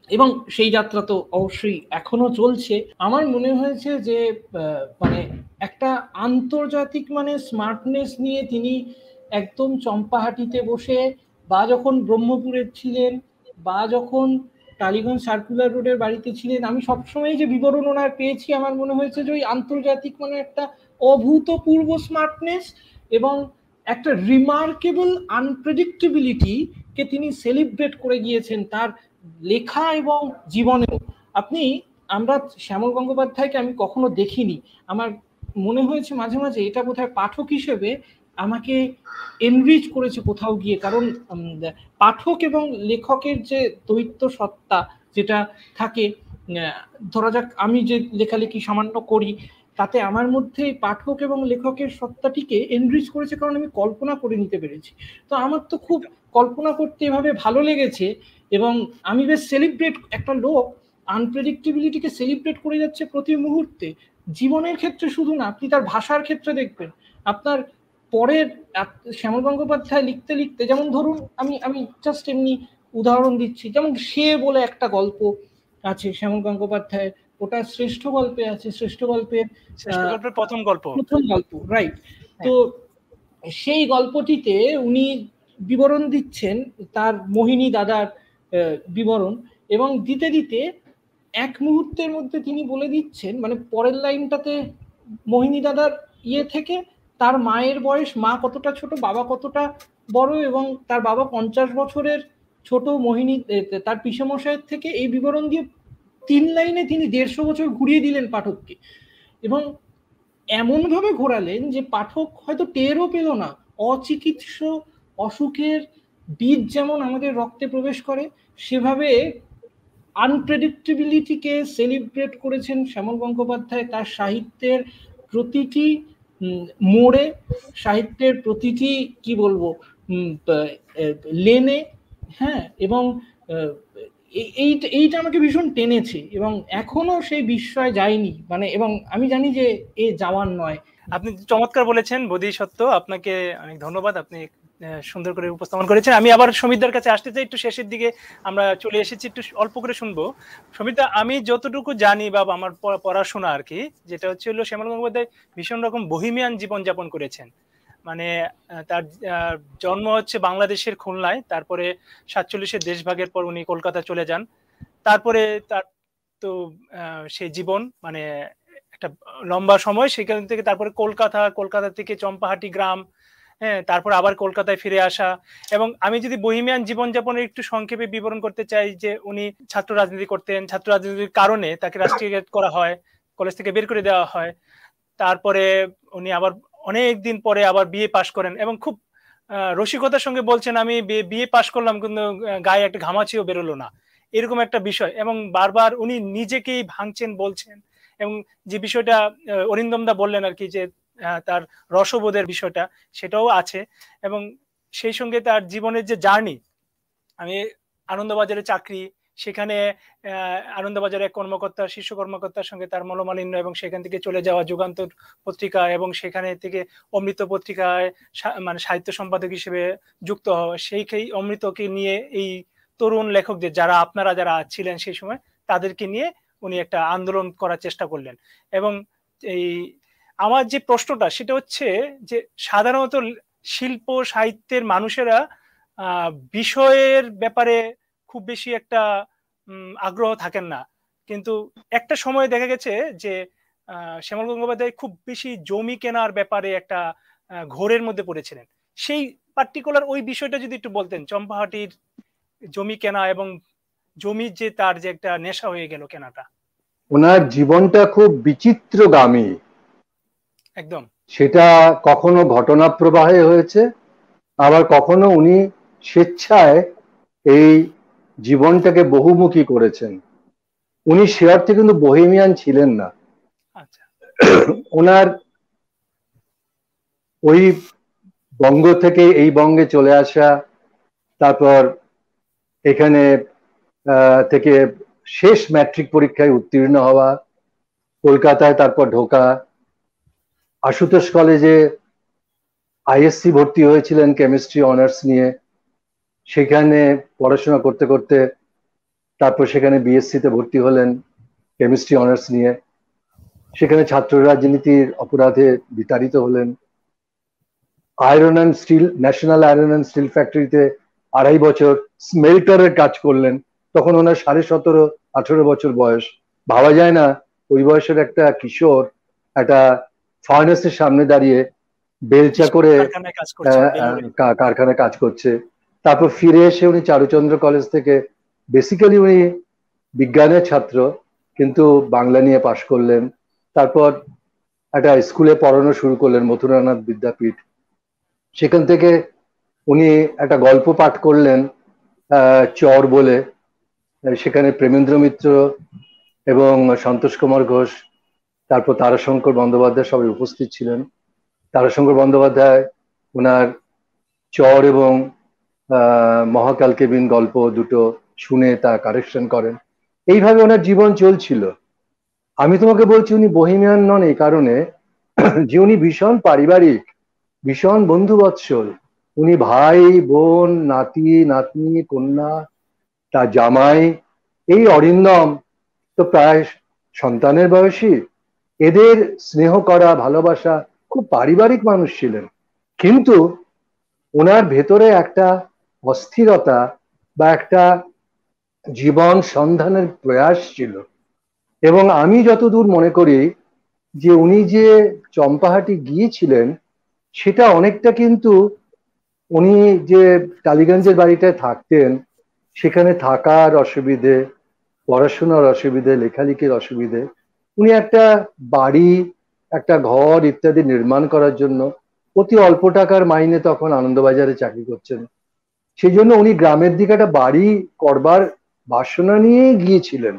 Speaker 4: এবং সেই যাত্রা তো অবশ্যই এখনো চলছে। আমার মনে হয়েছে যে মানে একটা আন্তর্জাতিক মানে স্মার্টনেস নিয়ে তিনি একদম চম্পাহাটিতে বসে, বা যখন ব্রহ্মপুরের ছিলেন, বা যখন টালিগঞ্জ সার্কুলার রোডের বাড়িতে ছিলেন, আমি সবসময় যে বিবরণ ওনার পেয়েছি, আমার মনে হয়েছে যে ওই আন্তর্জাতিক মানে একটা অভূতপূর্ব স্মার্টনেস এবং একটা রিমার্কেবল আনপ্রেডিক্টেবিলিটি কে তিনি সেলিব্রেট করে গিয়েছেন তার লেখা এবং জীবনেও। আমরা শ্যামল গঙ্গোপাধ্যায়কে আমি কখনো দেখিনি, আমার মনে হয়েছে মাঝে মাঝে এটা বোধহয় পাঠক হিসেবে আমাকে এনরিচ করেছে কোথাও গিয়ে। কারণ পাঠক এবং লেখকের যে দ্বৈত সত্তা যেটা থাকে, ধরা যাক আমি যে লেখালেখি সামান্য করি, তাতে আমার মধ্যে পাঠক এবং লেখকের সত্তাটিকে এনরিচ করেছে, কারণ আমি কল্পনা করে নিতে পেরেছি। তো আমার তো খুব কল্পনা করতে এভাবে ভালো লেগেছে, এবং আমি বেশ সেলিব্রেট, একটা লোক আনপ্রেডিক্টেবিলিটিকে সেলিব্রেট করে যাচ্ছে প্রতি মুহূর্তে, জীবনের ক্ষেত্রে শুধু না, আপনি তার ভাষার ক্ষেত্রে দেখবেন। আপনার পরের শ্যামল গঙ্গোপাধ্যায় লিখতে লিখতে, যেমন ধরুন আমি আমি জাস্ট এমনি উদাহরণ দিচ্ছি, যেমন সে বলে একটা গল্প আছে শ্যামল গঙ্গোপাধ্যায়ের, ওটা শ্রেষ্ঠ গল্পে আছে, শ্রেষ্ঠ গল্পের
Speaker 1: প্রথম গল্প,
Speaker 4: রাইট। তো সেই গল্পটিতে উনি বিবরণ দিচ্ছেন তার মোহিনী দাদার বিবরণ, এবং দিতে দিতে এক মুহূর্তের মধ্যে তিনি বলে দিচ্ছেন, মানে পরের লাইনটাতে মোহিনী দাদার ইয়ে থেকে তার মায়ের বয়স, মা কতটা ছোট, বাবা কতটা বড়, এবং তার বাবা 50 বছরের ছোট মোহিনী, তার পিসেমশাইয়ের থেকে, এই বিবরণ দিয়ে 3 লাইনে তিনি 150 বছর ঘুরিয়ে দিলেন পাঠককে, এবং এমনভাবে ঘোরালেন যে পাঠক হয়তো টেরও পেল না। অচিকিৎস অসুখের বীজ যেমন আমাদের রক্তে প্রবেশ করে, সেভাবে আনপ্রেডিক্টেবিলিটিকে সেলিব্রেট করেছেন শ্যামল গঙ্গোপাধ্যায় তার সাহিত্যের প্রতিটি মোড়ে, সাহিত্যের প্রতিটি কি বলবো লেনে। হ্যাঁ, এবং এইটা আমাকে ভীষণ টেনেছে, এবং এখনো সেই বিস্ময় যায়নি, মানে, এবং আমি জানি যে এ যাওয়ার নয়।
Speaker 1: আপনি চমৎকার বলেছেন বোধিসত্ত্ব, আপনাকে অনেক ধন্যবাদ, আপনি সুন্দর করে উপস্থাপন করেছেন। আমি আবার সমিতদার কাছে আসতে চাই, একটু শেষের দিকে আমরা চলে এসেছি, একটু অল্প করে শুনবো। সমিতদা, আমি যতটুকু জানি বা আমার পড়াশোনা আর কি, যেটা হচ্ছে হলো শ্যামল গঙ্গোপাধ্যায় ভীষণ রকম বহিমিয়ান জীবনযাপন করেছেন। মানে তার জন্ম হচ্ছে বাংলাদেশের খুলনায়, তারপরে 47-এর দেশভাগের পর উনি কলকাতা চলে যান। তারপরে তার তো সেই জীবন মানে একটা লম্বা সময়, সেখান থেকে তারপরে কলকাতা থেকে চম্পাহাটি গ্রাম, হ্যাঁ, তারপর আবার কলকাতায় ফিরে আসা। এবং আমি যদি বহিমিয়ান জীবনযাপনের একটু সংক্ষেপে বিবরণ করতে চাই, যে উনি ছাত্র রাজনীতি করতেন, ছাত্র রাজনীতির কারণে তাকে রাষ্ট্রীয়করণ করা হয়, কলেজ থেকে বের করে দেওয়া হয়। তারপরে উনি আবার অনেক দিন পরে আবার বিএ পাশ করেন, এবং খুব রসিকতার সঙ্গে বলছেন, আমি বিএ পাশ করলাম কিন্তু গায়ে একটা ঘামাচিও বেরোলো না, এরকম একটা বিষয়। এবং বারবার উনি নিজেকেই ভাঙছেন, বলছেন। এবং যে বিষয়টা অরিন্দম দা বললেন আর কি, যে তার রসবোধের বিষয়টা, সেটাও আছে। এবং সেই সঙ্গে তার জীবনের যে জার্নি, আমি আনন্দবাজারে চাকরি, সেখানে আনন্দবাজারে এক কর্মকর্তা, শীর্ষ কর্মকর্তার সঙ্গে তার মনোমালিন্য, এবং সেখান থেকে চলে যাওয়া যুগান্তর পত্রিকা, এবং সেখানে থেকে অমৃত পত্রিকায় মানে সাহিত্য সম্পাদক হিসেবে যুক্ত হওয়া। সেই অমৃতকে নিয়ে এই তরুণ লেখকদের, যারা ছিলেন সেই সময়, তাদেরকে নিয়ে উনি একটা আন্দোলন করার চেষ্টা করলেন। এবং এই আমার যে প্রশ্নটা, সেটা হচ্ছে যে সাধারণত শিল্প সাহিত্যের মানুষেরা বিষয়ের ব্যাপারে খুব বেশি একটা আগ্রহ থাকেন না, কিন্তু একটা সময় দেখা গেছে যে শ্যামল গঙ্গোপাধ্যায় খুব বেশি জমি কেনার ব্যাপারে একটা ঘোরের মধ্যে পড়েছিলেন। সেই পার্টিকুলার ওই বিষয়টা যদি একটু বলতেন, চম্পাহাটির জমি কেনা, এবং জমির যে তার যে একটা নেশা হয়ে গেল কেনাটা।
Speaker 2: ওনার জীবনটা খুব বিচিত্রগামী,
Speaker 1: একদম।
Speaker 2: সেটা কখনো ঘটনা প্রবাহে হয়েছে, আবার কখনো উনি স্বেচ্ছায় এই জীবনটাকে বহুমুখী করেছেন। উনি সে অর্থে কিন্তু বহেমিয়ান ছিলেন না।
Speaker 1: আচ্ছা।
Speaker 2: ওনার ওই বঙ্গ থেকে এই বঙ্গে চলে আসা, তারপর এখানে থেকে শেষ ম্যাট্রিক পরীক্ষায় উত্তীর্ণ হওয়া, কলকাতায় তারপর ঢোকা, আশুতোষ কলেজে আইএসসি ভর্তি হয়েছিলেন কেমিস্ট্রি অনার্স নিয়ে, সেখানে পড়াশোনা করতে করতে তারপর সেখানে বিএসসি তে ভর্তি হলেন কেমিস্ট্রি অনার্স নিয়ে, সেখানে ছাত্র রাজনীতির অপরাধে বিতাড়িত হলেন। Iron and steel, national iron and steel ফ্যাক্টরিতে 2.5 বছর স্মেল্টারের কাজ করলেন, তখন ওনার 17-18 বছর বয়স। ভাবা যায় না ওই বয়সের একটা কিশোর একটা ফার্নেসের সামনে দাঁড়িয়ে বেলচা করে কারখানায় কাজ করছে। তারপর ফিরে এসে উনি চারুচন্দ্র কলেজ থেকে, বেসিক্যালি উনি বিজ্ঞানের ছাত্র, কিন্তু বাংলা নিয়ে পাশ করলেন। তারপর একটা স্কুলে পড়ানো শুরু করলেন, মথুরানাথ বিদ্যাপীঠ। সেখান থেকে উনি একটা গল্প পাঠ করলেন চর বলে, সেখানে প্রেমেন্দ্র মিত্র এবং সন্তোষ কুমার ঘোষ তারপর তারাশঙ্কর বন্দ্যোপাধ্যায় সবাই উপস্থিত ছিলেন। তারাশঙ্কর বন্দ্যোপাধ্যায় ওনার চর এবং মহাকাল কেবিন গল্প দুটো শুনে তা কারেকশন করেন। এইভাবে ওনার জীবন চলছিল। আমি তোমাকে বলছি উনি বহিমিয়ান নন এই কারণে যে উনি ভীষণ পারিবারিক, ভীষণ বন্ধুবৎসল। উনি ভাই বোন, নাতি নাতনি, কন্যা, তার জামাই, এই অরিন্দম তো প্রায় সন্তানের বয়সী, এদের স্নেহ করা, ভালোবাসা, খুব পারিবারিক মানুষ ছিলেন। কিন্তু ওনার ভেতরে একটা অস্থিরতা বা একটা জীবন সন্ধানের প্রয়াস ছিল। এবং আমি যতদূর মনে করি যে উনি যে চম্পাহাটি গিয়েছিলেন সেটা অনেকটা কিন্তু উনি যে টালিগঞ্জের বাড়িটায় থাকতেন সেখানে থাকার অসুবিধে, পড়াশোনার অসুবিধে, লেখালেখির অসুবিধে, উনি একটা বাড়ি, একটা ঘর ইত্যাদি নির্মাণ করার জন্য অতি অল্প টাকার মাইনে তখন আনন্দবাজারে চাকরি করছেন, সেই জন্য উনি গ্রামের দিকে একটা বাড়ি করবার বাসনা নিয়ে গিয়েছিলেন।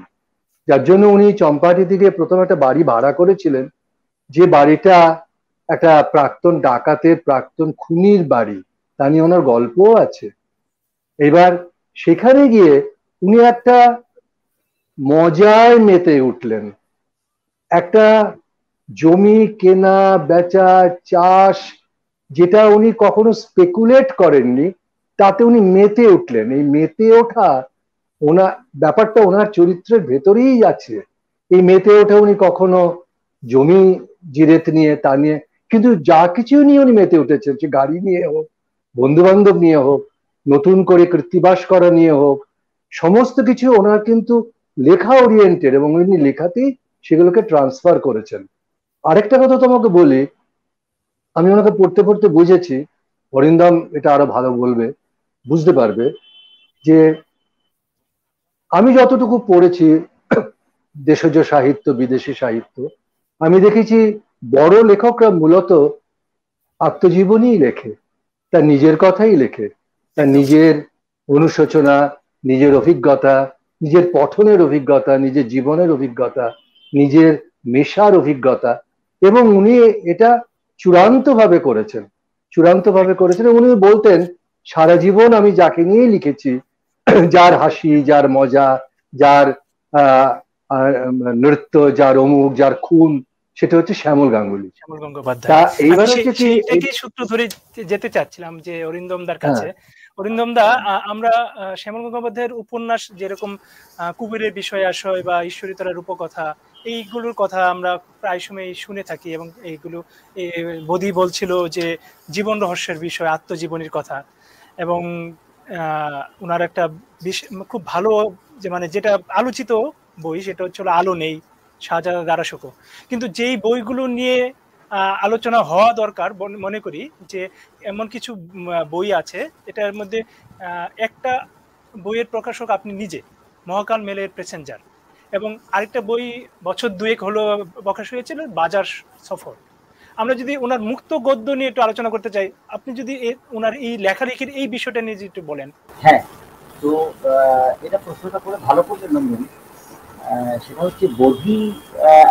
Speaker 2: যার জন্য উনি চম্পাহাটি থেকে প্রথম একটা বাড়ি ভাড়া করেছিলেন, যে বাড়িটা একটা প্রাক্তন ডাকাতের, প্রাক্তন খুনির বাড়ি, তা নিয়ে ওনার গল্পও আছে। এবার সেখানে গিয়ে উনি একটা মজায় মেতে উঠলেন। একটা জমি কেনা বেচা, চাষ, যেটা উনি কখনো স্পেকুলেট করেননি, তাতে উনি মেতে উঠলেন। এই মেতে ওঠা ওনার ব্যাপারটা ওনার চরিত্রের ভেতরেই আছে। এই মেতে ওঠা, উনি কখনো জমি জিরেত নিয়ে তা নিয়ে, কিন্তু যা কিছু নিয়ে উনি মেতে উঠেছেন, সে গাড়ি নিয়ে হোক, বন্ধু বান্ধব নিয়ে হোক, নতুন করে কৃত্তিবাস করা নিয়ে হোক, সমস্ত কিছু ওনার কিন্তু লেখা ওরিয়েন্টেড, এবং উনি লেখাতেই সেগুলোকে ট্রান্সফার করেছেন। আরেকটা কথা তোমাকে বলি, আমি ওনাকে পড়তে পড়তে বুঝেছি, অরিন্দম এটা আরো ভালো বলবে, বুঝতে পারবে, যে আমি যতটুকু পড়েছি দেশজ সাহিত্য, বিদেশি সাহিত্য, আমি দেখেছি বড় লেখকরা মূলত আত্মজীবনী লেখে, তার নিজের কথাই লেখে, তার নিজের অনুশোচনা, নিজের অভিজ্ঞতা, নিজের পঠনের অভিজ্ঞতা, নিজের জীবনের অভিজ্ঞতা, নিজের মেশার অভিজ্ঞতা, এবং উনি এটা চূড়ান্তভাবে করেছেন। চূড়ান্তভাবে করেছেন। উনি বলতেন সারা জীবন আমি যাকে নিয়ে লিখেছি, যার হাসি, যার মজা, যার নৃত্য, যার অমুক, যার খুন, সেটা হচ্ছে শ্যামল গাঙ্গুলি,
Speaker 1: শ্যামল গঙ্গোপাধ্যায়।
Speaker 2: তা এইবার হচ্ছে কি
Speaker 1: এইটাকে সূত্র ধরে যেতে চাচ্ছিলাম যে অরিন্দমদার কাছে। অরিন্দমদা, আমরা শ্যামল গঙ্গোপাধ্যায়ের উপন্যাস যেরকম কুবেরের বিষয় আশয় বা ঈশ্বরীতলার রূপকথা, এইগুলোর কথা আমরা প্রায় সময় শুনে থাকি, এবং এইগুলো বদি বলছিল যে জীবন রহস্যের বিষয়, আত্মজীবনীর কথা, এবং ওনার একটা খুব ভালো যে মানে যেটা আলোচিত বই সেটা হচ্ছে আলো নেই, শাহজাদা দারাশোকো। কিন্তু যেই বইগুলো নিয়ে আলোচনা হওয়া দরকার মনে করি যে এমন কিছু বই আছে এটার মধ্যে একটা বইয়ের প্রকাশক আপনি নিজে, মহাকাল মেলের প্যাসেঞ্জার, এবং আরেকটা বই বছর দুয়েক হলো প্রকাশ হয়েছিল, বাজার সফর। আমরা যদি ওনার মুক্ত গদ্য নিয়ে একটু আলোচনা করতে চাই, আপনি যদি ওনার এই লেখালেখির এই বিষয়টা নিয়ে একটু বলেন।
Speaker 3: হ্যাঁ, তো এটা প্রশ্নটা করে ভালো করলেন নন্দন। সেটা হচ্ছে বধি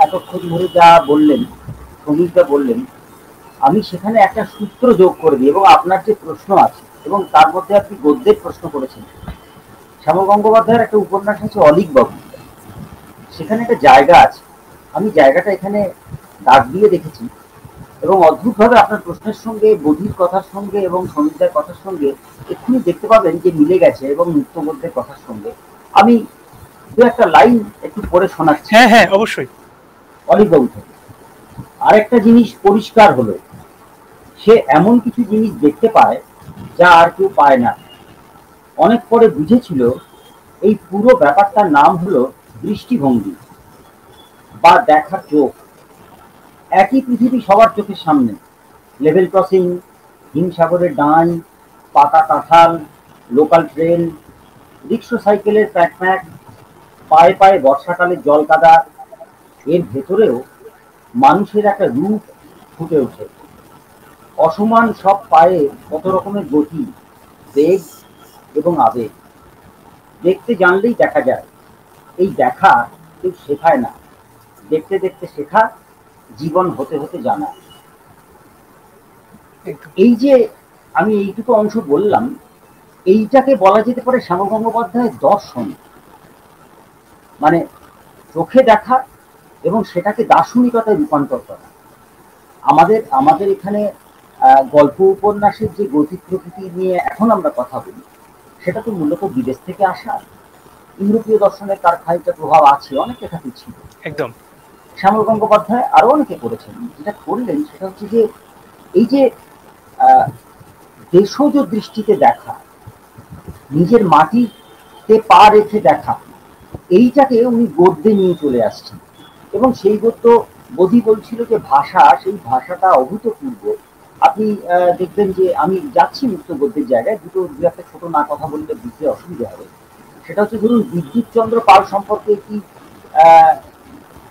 Speaker 3: এতক্ষণ ধরে যা বললেন, সমীরদা বললেন, আমি সেখানে একটা সূত্র যোগ করে দিই, এবং আপনার যে প্রশ্ন আছে এবং তার মধ্যে আপনি গদ্যের প্রশ্ন করেছেন। শ্যামল গঙ্গোপাধ্যায়ের একটা উপন্যাস আছে অলিক বাবু, সেখানে একটা জায়গা আছে, আমি জায়গাটা এখানে দাগ দিয়ে দেখেছি, এবং অদ্ভুতভাবে আপনার প্রশ্নের সঙ্গে, বধির কথার সঙ্গে এবং সমীরদার কথার সঙ্গে এক্ষুনি দেখতে পাবেন যে মিলে গেছে, এবং নিত্যগদ্যের কথার সঙ্গে। আমি দু একটা লাইন একটু পড়ে শোনাচ্ছি।
Speaker 1: হ্যাঁ হ্যাঁ, অবশ্যই।
Speaker 3: অলিকবাবু থেকে আরেকটা জিনিস পরিষ্কার হলো, সে এমন কিছু জিনিস দেখতে পায় যা আর কেউ পায় না। অনেক পরে বুঝেছিল এই পুরো ব্যাপারটার নাম হলো দৃষ্টিভঙ্গি বা দেখার চোখ। একই পৃথিবী সবার চোখের সামনে, লেভেল ক্রসিং, হিমসাগরের ডাঁই, পাকা কাঁঠাল, লোকাল ট্রেন, রিক্সা সাইকেলের প্যাক প্যাক, পায়ে পায়ে বর্ষাকালের জল কাদা, এর ভেতরেও মানুষের একটা রূপ ফুটে ওঠে। অসমান সব পায়ে কত রকমের গতি, বেগ এবং আবেগ। দেখতে জানলেই দেখা যায়, এই দেখা কেউ শেখায় না, দেখতে দেখতে শেখা জীবন হতে হতে জানা।
Speaker 1: একদম
Speaker 3: এই যে আমি এইটুকু অংশ বললাম, এইটাকে বলা যেতে পারে শ্যামল গঙ্গোপাধ্যায়ের দর্শন, মানে চোখে দেখা এবং সেটাকে দার্শনিকতায় রূপান্তর করা। আমাদের আমাদের এখানে গল্প উপন্যাসের যে গতি প্রকৃতি নিয়ে এখন আমরা কথা বলি, সেটা তো মূলত বিদেশ থেকে আসা। ইউরোপীয় দর্শনের তার খানিকটা প্রভাব আছে, অনেক লেখাতে ছিল।
Speaker 1: একদম
Speaker 3: শ্যামল গঙ্গোপাধ্যায় আরো অনেকে করেছেন। যেটা করলেন সেটা হচ্ছে যে এই যে আহ, দেশজ দৃষ্টিতে দেখা, নিজের মাটিতে পা রেখে দেখা, এইটাকে উনি গদ্যে নিয়ে চলে আসছেন। এবং সেই গদ্য, বোধি বলছিল যে ভাষা, সেই ভাষাটা অভূতপূর্ব। আপনি দেখবেন যে আমি যাচ্ছি মুক্ত গদ্যের জায়গায়, দু একটা ছোট না কথা বললে বুঝতে অসুবিধা হবে। সেটা হচ্ছে ধরুন বিদ্যুৎ চন্দ্র পাল সম্পর্কে একটি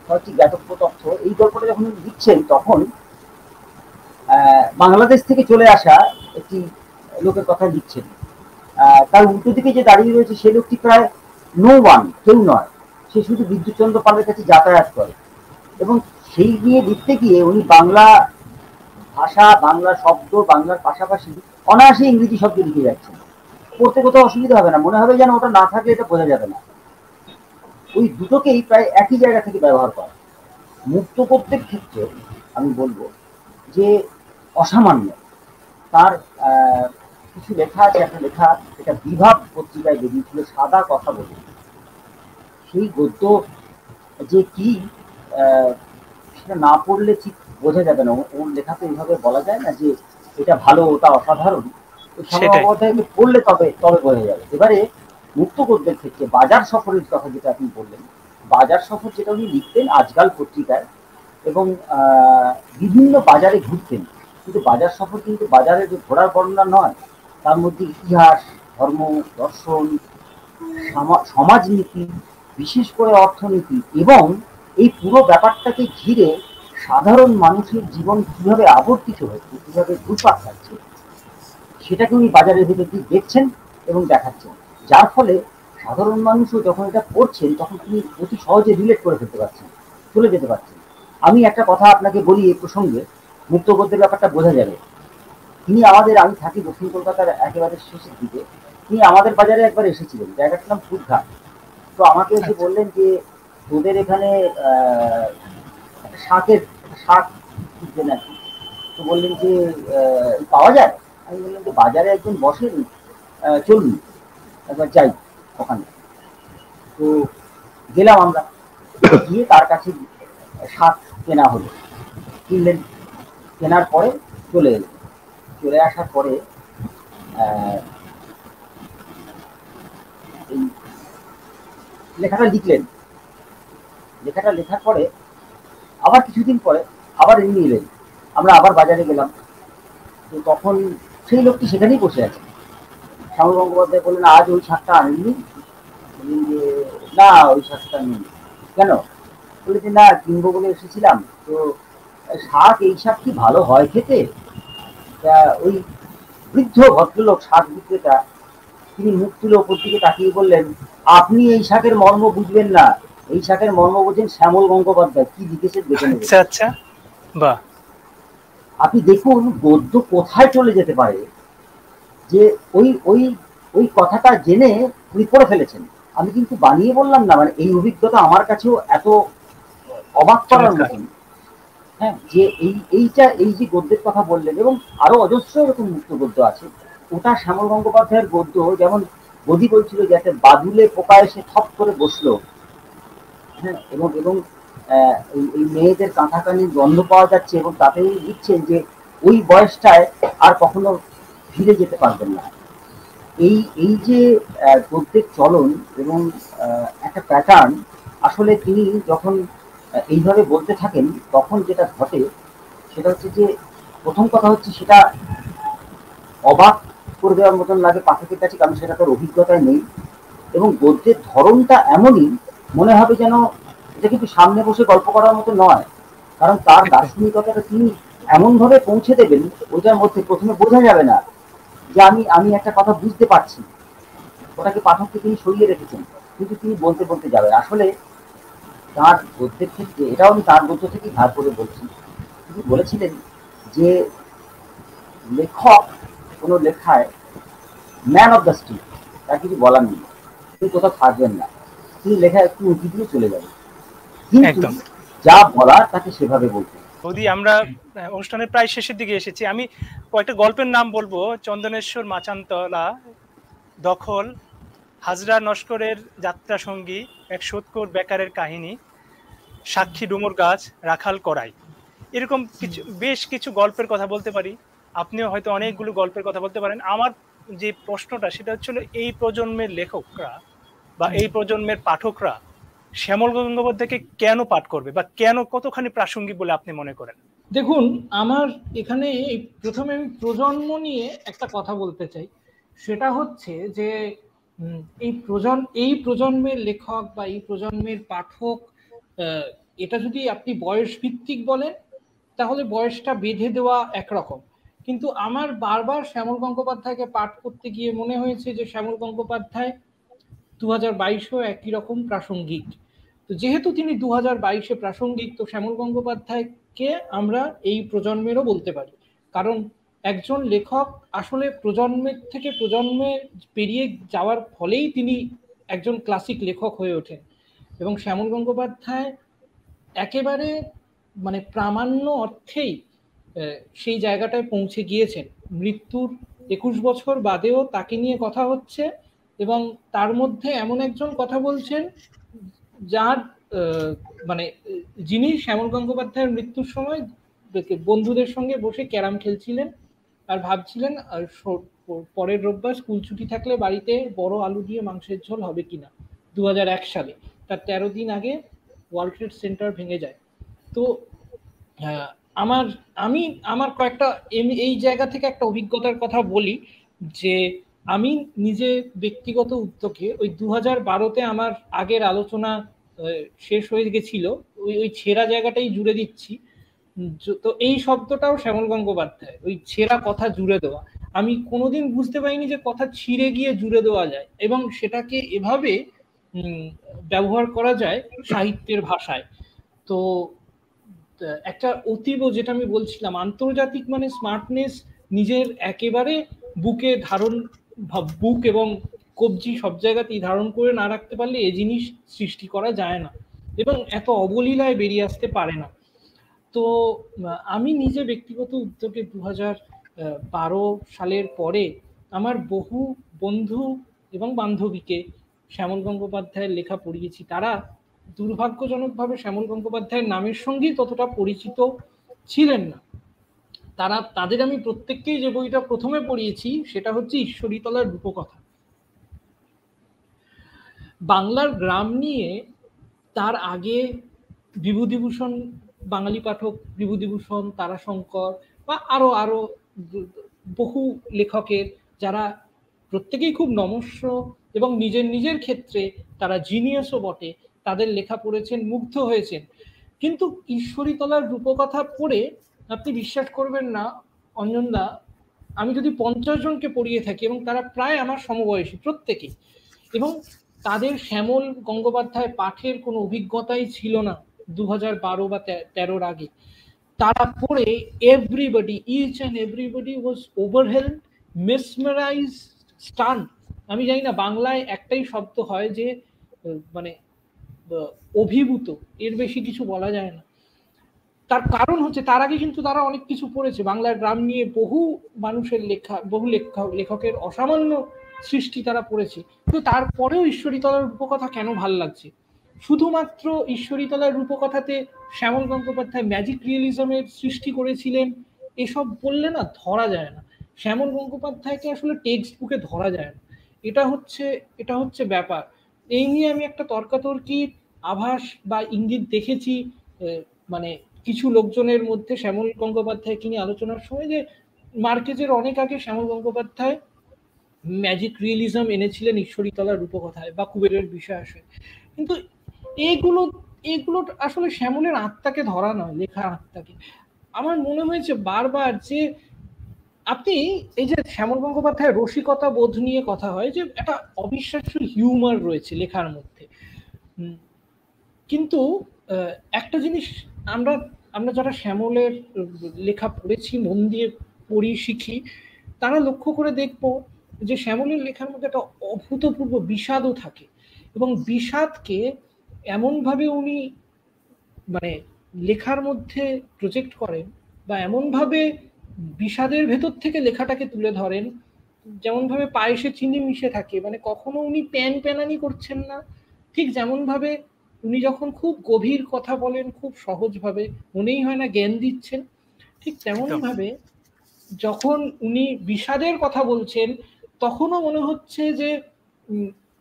Speaker 3: কয়েকটি জ্ঞাতব্য তথ্য। এই গল্পটা যখন লিখছেন তখন বাংলাদেশ থেকে চলে আসা একটি লোকের কথা লিখছেন। তার উল্টো দিকে যে দাঁড়িয়ে রয়েছে সে লোকটি প্রায় নো ওয়ান, কেউ নয়, সে শুধু বিদ্যুৎচন্দ্র পালের কাছে যাতায়াত করে। এবং সেই নিয়ে লিখতে গিয়ে উনি বাংলা ভাষা, বাংলা শব্দ, বাংলার পাশাপাশি অনায়াসে ইংরেজি শব্দ লিখে যাচ্ছেন। পড়তে কোথাও অসুবিধা হবে না, মনে হবে যেন ওটা না থাকলে এটা বোঝা যাবে না। ওই দুটোকেই প্রায় একই জায়গা থেকে ব্যবহার করা। মুক্ত গদ্যের ক্ষেত্রে আমি বলবো যে অসামান্য। তার কিছু লেখা আছে, একটা লেখা এটা বিভাব পত্রিকায় বেরিয়েছিল, সাদা কথা বলে। সেই গদ্য যে কি সেটা না পড়লে ঠিক বোঝা যাবে না। ওর লেখাতে এইভাবে বলা যায় না যে এটা ভালো, ওটা অসাধারণ। ওই সময় পড়লে তবে তবে বোঝা যাবে। এবারে মুক্ত গদ্যের ক্ষেত্রে বাজার সফরের কথা যেটা আপনি বললেন, বাজার সফর যেটা উনি লিখতেন আজকাল পত্রিকায়, এবং বিভিন্ন বাজারে ঘুরতেন। কিন্তু বাজার সফর কিন্তু বাজারে যে ঘোরার বর্ণনা নয়, তার মধ্যে ইতিহাস, ধর্ম, দর্শন, সমাজনীতি, বিশেষ করে অর্থনীতি, এবং এই পুরো ব্যাপারটাকে ঘিরে সাধারণ মানুষের জীবন কিভাবে আবর্তিত হচ্ছে, কিভাবে ঘুরপাক খাচ্ছে, সেটাকে উনি বাজারের ভেতর দিয়ে দেখছেন এবং দেখাচ্ছেন। যার ফলে সাধারণ মানুষও যখন এটা পড়ছেন তখন তিনি অতি সহজে রিলেট করে ফেলতে পারছেন, চলে যেতে পারছেন। আমি একটা কথা আপনাকে বলি এই প্রসঙ্গে, মুক্ত গদ্যের ব্যাপারটা বোঝা যাবে। তিনি আমাদের, আমি থাকি দক্ষিণ কলকাতার একেবারে শেষের দিকে, তিনি আমাদের বাজারে একবার এসেছিলেন, জায়গাটার নাম ফুটঘাট। তো আমাকে এসে বললেন যে তোদের এখানে একটা শাক কিনতেন আর কি। তো বললেন যে পাওয়া যায়। আমি বললাম যে বাজারে একজন বসেন, চলুন একবার যাই ওখানে। তো গেলাম আমরা, গিয়ে তার কাছে শাক কেনা হলো, কিনলেন। কেনার পরে চলে এলেন। চলে আসার পরে এই লেখাটা লিখলেন। লেখাটা লেখার পরে আবার কিছুদিন পরে আবার এমনি এলেন, আমরা আবার বাজারে গেলাম। তো তখন সেই লোকটি সেখানেই বসে আছে। শ্যামল গঙ্গোপাধ্যায় বললেন, আজ ওই শাকটা আনেননি? বললেন যে না, ওই শাকটা নেই। কেন? বলে যে না, কিনবো বলে এসেছিলাম। তো শাক, এই শাক কি ভালো হয় খেতে? তা ওই বৃদ্ধ ভদ্রলোক শাক বিক্রেতা, তিনি মুখ তুলে ওপর দিকে তাকিয়ে বললেন, আপনি এই শাকের মর্ম বুঝবেন না, এই শাকের মর্ম বোঝেন শ্যামল গঙ্গোপাধ্যায়, কি লিখেছেন দেখে নেবেন।
Speaker 1: আচ্ছা আচ্ছা, বাহ।
Speaker 3: আপনি দেখুন গদ্য কোথায় চলে যেতে পারে, যে ওই ওই ওই কথাটা জেনে উনি পড়ে ফেলেছেন। আমি কিন্তু বানিয়ে বললাম না, মানে এই অভিজ্ঞতা আমার কাছেও এত অবাক করার মতন। হ্যাঁ, যে এই যে গদ্যের কথা বললেন, এবং আরো অজস্র এরকম মুক্ত গদ্য আছে। ওটা শ্যামল গঙ্গোপাধ্যায়ের গদ্য। যেমন গদি বলছিল যে একটা বাদুলে পোকা এসে থপ করে বসলো, হ্যাঁ, এবং এবং এই মেয়েদের কাঁথাকানির গন্ধ পাওয়া যাচ্ছে, এবং তাতেই লিখছেন যে ওই বয়সটায় আর কখনো ফিরে যেতে পারবেন না। এই এই যে গদ্যের চলন এবং একটা প্যাটার্ন, আসলে তিনি যখন এইভাবে বলতে থাকেন তখন যেটা ঘটে সেটা হচ্ছে যে, প্রথম কথা হচ্ছে সেটা অবাক করে দেওয়ার মতন লাগে পাঠকের কাছে, কারণ সেটা তার অভিজ্ঞতায় নেই। এবং গদ্যের ধরনটা এমনই, মনে হবে যেন এটা কিন্তু সামনে বসে গল্প করার মতো নয়, কারণ তার দার্শনিকতাটা তিনি এমনভাবে পৌঁছে দেবেন, ওইটার মধ্যে প্রথমে বোঝা যাবে না যে আমি একটা কথা বুঝতে পারছি, ওটাকে পাঠককে তিনি সরিয়ে রেখেছেন, কিন্তু তিনি বলতে বলতে যাবেন। আসলে তার গদ্যের ক্ষেত্রে, এটাও আমি তার গদ্য থেকে ধার করে বলছি, তিনি বলেছিলেন যে লেখক কোনো লেখায় ম্যান অফ দ্য স্ট্রিট, তার কিছু বলার নেই, তিনি কোথাও থাকবেন না, তিনি লেখা একটু উঁকি দিয়ে চলে যাবেন, কিন্তু যা বলার তাকে সেভাবে বলতেন।
Speaker 1: যদি আমরা অনুষ্ঠানের প্রায় শেষের দিকে এসেছি, আমি কয়েকটা গল্পের নাম বলবো। চন্দনেশ্বর মাচানতলা, দখল, হাজরা নস্করের যাত্রা সঙ্গী, এক সৎকর বেকারের কাহিনী, সাক্ষী ডুমুর গাছ, রাখাল করাই, এরকম কিছু বেশ কিছু গল্পের কথা বলতে পারি। আপনিও হয়তো অনেকগুলো গল্পের কথা বলতে পারেন। আমার যে প্রশ্নটা সেটা হচ্ছিল, এই প্রজন্মের লেখকরা বা এই প্রজন্মের পাঠকরা শ্যামল গঙ্গোপাধ্যায়কে কেন পাঠ করবে বা কেন কতখানি প্রাসঙ্গিক বলে আপনি মনে করেন?
Speaker 4: দেখুন, আমার এখানে প্রথমে আমি প্রজন্ম নিয়ে একটা কথা বলতে চাই। সেটা হচ্ছে যে এই প্রজন্মের লেখক বা এই প্রজন্মের পাঠক, এটা যদি আপনি বয়স ভিত্তিক বলেন তাহলে বয়সটা বেঁধে দেওয়া একরকম, কিন্তু আমার বারবার শ্যামল গঙ্গোপাধ্যায়কে পাঠ করতে গিয়ে মনে হয়েছে যে শ্যামল গঙ্গোপাধ্যায় 2022-এও একই রকম প্রাসঙ্গিক। তো যেহেতু তিনি 2022-এ প্রাসঙ্গিক, তো শ্যামল গঙ্গোপাধ্যায়কে আমরা এই প্রজন্মেরও বলতে পারি, কারণ একজন লেখক আসলে প্রজন্মের থেকে প্রজন্মে পেরিয়ে যাওয়ার ফলেই তিনি একজন ক্লাসিক লেখক হয়ে ওঠেন। এবং শ্যামল গঙ্গোপাধ্যায় একেবারে মানে প্রামাণ্য অর্থেই সেই জায়গাটায় পৌঁছে গিয়েছেন। মৃত্যুর 21 বছর বাদেও তাকে নিয়ে কথা হচ্ছে, এবং তার মধ্যে এমন একজন কথা বলছেন যার মানে যিনি শ্যামল গঙ্গোপাধ্যায়ের মৃত্যুর সময় বন্ধুদের সঙ্গে বসে ক্যারাম খেলছিলেন আর ভাবছিলেন পরের রোববার স্কুল ছুটি থাকলে বাড়িতে বড় আলু দিয়ে মাংসের ঝোল হবে কিনা। 2001 সালে, তার 13 দিন আগে ওয়ার্ল্ড ট্রেড সেন্টার ভেঙে যায়। তো আমার কয়েকটা এই জায়গা থেকে একটা অভিজ্ঞতার কথা বলি, যে আমি নিজে ব্যক্তিগত উদ্যোগে ওই 2012-তে আমার আগের আলোচনা শেষ হয়ে গেছিল, ওই ছেঁড়া জায়গাটাই জুড়ে দিচ্ছি। তো এই শব্দটাও শ্যামল গঙ্গোপাধ্যায়, ওই ছেঁড়া কথা জুড়ে দেওয়া। আমি কোনোদিন বুঝতে পারিনি যে কথা ছিঁড়ে গিয়ে জুড়ে দেওয়া যায় এবং সেটাকে এভাবে ব্যবহার করা যায় সাহিত্যের ভাষায়। তো একটা অতীব, যেটা আমি বলছিলাম, আন্তর্জাতিক মানে স্মার্টনেস নিজের একেবারে বুকে ধারণ, বুক এবং কবজি সব জায়গাতেই ধারণ করে না রাখতে পারলে এই জিনিস সৃষ্টি করা যায় না এবং এত অবলীলায় বেরিয়ে আসতে পারে না। তো আমি নিজে ব্যক্তিগত উদ্যোগে 2012 সালের পরে আমার বহু বন্ধু এবং বান্ধবীকে শ্যামল গঙ্গোপাধ্যায়ের লেখা পড়িয়েছি। তারা দুর্ভাগ্যজনকভাবে শ্যামল গঙ্গোপাধ্যায়ের নামের সঙ্গেই ততটা পরিচিত ছিলেন না। তাদের আমি প্রত্যেককেই যে বইটা প্রথমে পড়িয়েছি সেটা হচ্ছে ঈশ্বরীতলার রূপকথা। বাংলার গ্রাম নিয়ে তার আগে বিভূতিভূষণ, বাঙালি পাঠক বিভূতিভূষণ, তারাশঙ্কর বা আরো বহু লেখকের, যারা প্রত্যেকেই খুব নমস্য এবং নিজের ক্ষেত্রে তারা জিনিয়াসও বটে, তাদের লেখা পড়েছেন, মুগ্ধ হয়েছেন। কিন্তু ঈশ্বরীতলার রূপকথা পড়ে আপনি বিশ্বাস করবেন না অঞ্জনদা, আমি যদি 50 জনকে পড়িয়ে থাকি এবং তারা প্রায় আমার সমবয়সী প্রত্যেকেই, এবং তাদের শ্যামল গঙ্গোপাধ্যায় পাঠের কোনো অভিজ্ঞতাই ছিল না 2012 বা 13 আগে, তারা পড়ে everybody, each and everybody was overwhelmed, mesmerised, stunned. আমি জানি না বাংলায় একটাই শব্দ হয় যে মানে অভিভূত, এর বেশি কিছু বলা যায় না। তার কারণ হচ্ছে তার আগে কিন্তু তারা অনেক কিছু পড়েছে, বাংলার গ্রাম নিয়ে বহু মানুষের লেখা, বহু লেখকের অসামান্য সৃষ্টি তারা পড়েছে। কিন্তু তারপরেও ঈশ্বরীতলার রূপকথা কেন ভাল লাগছে? শুধুমাত্র ঈশ্বরীতলার রূপকথাতে শ্যামল গঙ্গোপাধ্যায় ম্যাজিক রিয়েলিজমের সৃষ্টি করেছিলেন এসব বললে না ধরা যায় না। শ্যামল গঙ্গোপাধ্যায়কে আসলে টেক্সট বুকে ধরা যায় না, এটা হচ্ছে ব্যাপার। এই নিয়ে আমি একটা তর্কাতর্কি আভাস বা ইঙ্গিত দেখেছি মানে কিছু লোকজনের মধ্যে শ্যামল গঙ্গোপাধ্যায়কে নিয়ে আলোচনার সময়, যে মার্কেজের অনেক আগে শ্যামল গঙ্গোপাধ্যায় ম্যাজিক রিয়েলিজম এনেছিলেন ঈশ্বরীতলার রূপকথায় বা কুবেরের বিষয় আসে। কিন্তু এগুলো আসলে শ্যামলের আত্মাকে ধরা নয়, লেখার আত্মাকে। আমার মনে হয়েছে বারবার যে আপনি এই যে শ্যামল গঙ্গোপাধ্যায়ের রসিকতা বোধ নিয়ে কথা হয়, যে একটা অবিশ্বাস্য হিউমার রয়েছে লেখার মধ্যে। কিন্তু একটা জিনিস আমরা আমরা যারা শ্যামলের লেখা পড়েছি, মন দিয়ে পড়ি, শিখি, তারা লক্ষ্য করে দেখব যে শ্যামলের লেখার মধ্যে একটা অভূতপূর্ব বিষাদও থাকে, এবং বিষাদকে এমনভাবে উনি মানে লেখার মধ্যে প্রজেক্ট করেন, বা এমনভাবে বিষাদের ভেতর থেকে লেখাটাকে তুলে ধরেন, যেমন ভাবে পায়েসে চিনি মিশে থাকে, মানে কখনো উনি প্যান প্যানানি করছেন না, ঠিক যেমন ভাবে উনি যখন খুব গভীর কথা বলেন খুব সহজভাবে, মনেই হয় না জ্ঞান দিচ্ছেন, ঠিক তেমন ভাবে যখন উনি বিষাদের কথা বলছেন তখনও মনে হচ্ছে যে